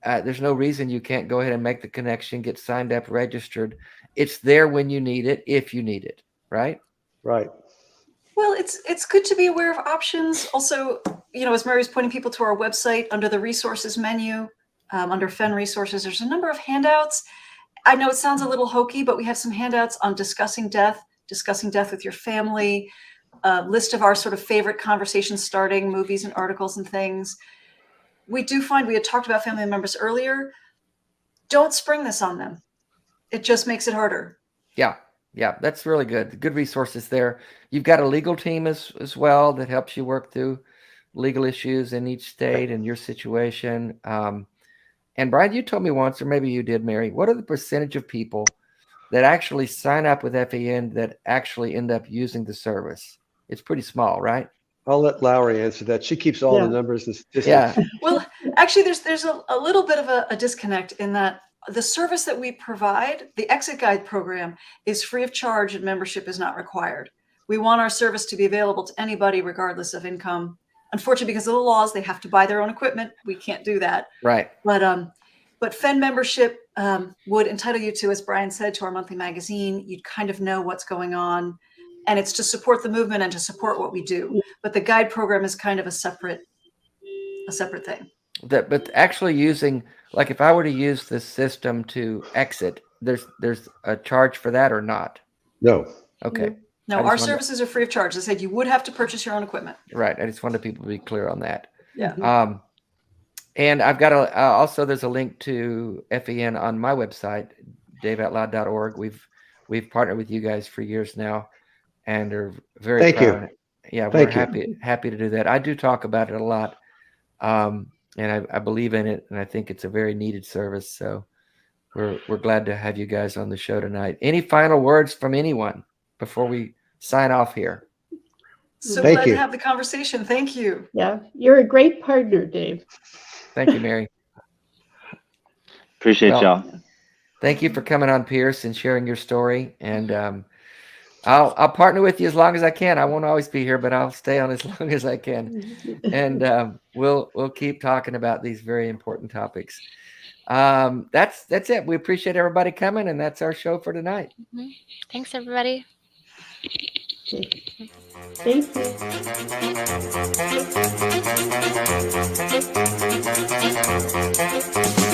reason you can't go ahead and make the connection, get signed up, registered. It's there when you need it, if you need it, right? Right. Well, it's good to be aware of options. Also, as Mary was pointing people to our website, under the resources menu, under FEN resources, there's a number of handouts. I know it sounds a little hokey, but we have some handouts on discussing death with your family, a list of our sort of favorite conversation starting movies and articles and things. We do find, we had talked about family members earlier. Don't spring this on them. It just makes it harder. Yeah, that's really good. Good resources there. You've got a legal team as well that helps you work through legal issues in each state and your situation. And Brian, you told me once, or maybe you did, Mary, what are the percentage of people that actually sign up with FEN that actually end up using the service? It's pretty small, right? I'll let Lowry answer that. She keeps all the numbers and statistics. Yeah. Well, actually, there's a little bit of a disconnect in that the service that we provide, the Exit Guide program, is free of charge and membership is not required. We want our service to be available to anybody regardless of income. Unfortunately, because of the laws, they have to buy their own equipment. We can't do that. Right. But FEN membership would entitle you to, as Brian said, to our monthly magazine. You'd kind of know what's going on. And it's to support the movement and to support what we do. But the guide program is kind of a separate thing. But actually using, like if I were to use this system to exit, there's a charge for that or not? No. Okay. No, our services are free of charge. I said you would have to purchase your own equipment. Right. I just wanted people to be clear on that. Yeah. And I've got also there's a link to FEN on my website, daveoutloud.org. We've partnered with you guys for years now, and are very proud. Yeah, we're happy to do that. I do talk about it a lot, and I believe in it, and I think it's a very needed service. So we're glad to have you guys on the show tonight. Any final words from anyone before we sign off here? So Thank glad you. to have the conversation. Thank you. Yeah, you're a great partner, Dave. Thank you, Mary. Appreciate Well, y'all. Thank you for coming on, Pierce, and sharing your story. And I'll partner with you as long as I can. I won't always be here, but I'll stay on as long as I can. And we'll keep talking about these very important topics. That's it. We appreciate everybody coming, and that's our show for tonight. Thanks, everybody. Thank you.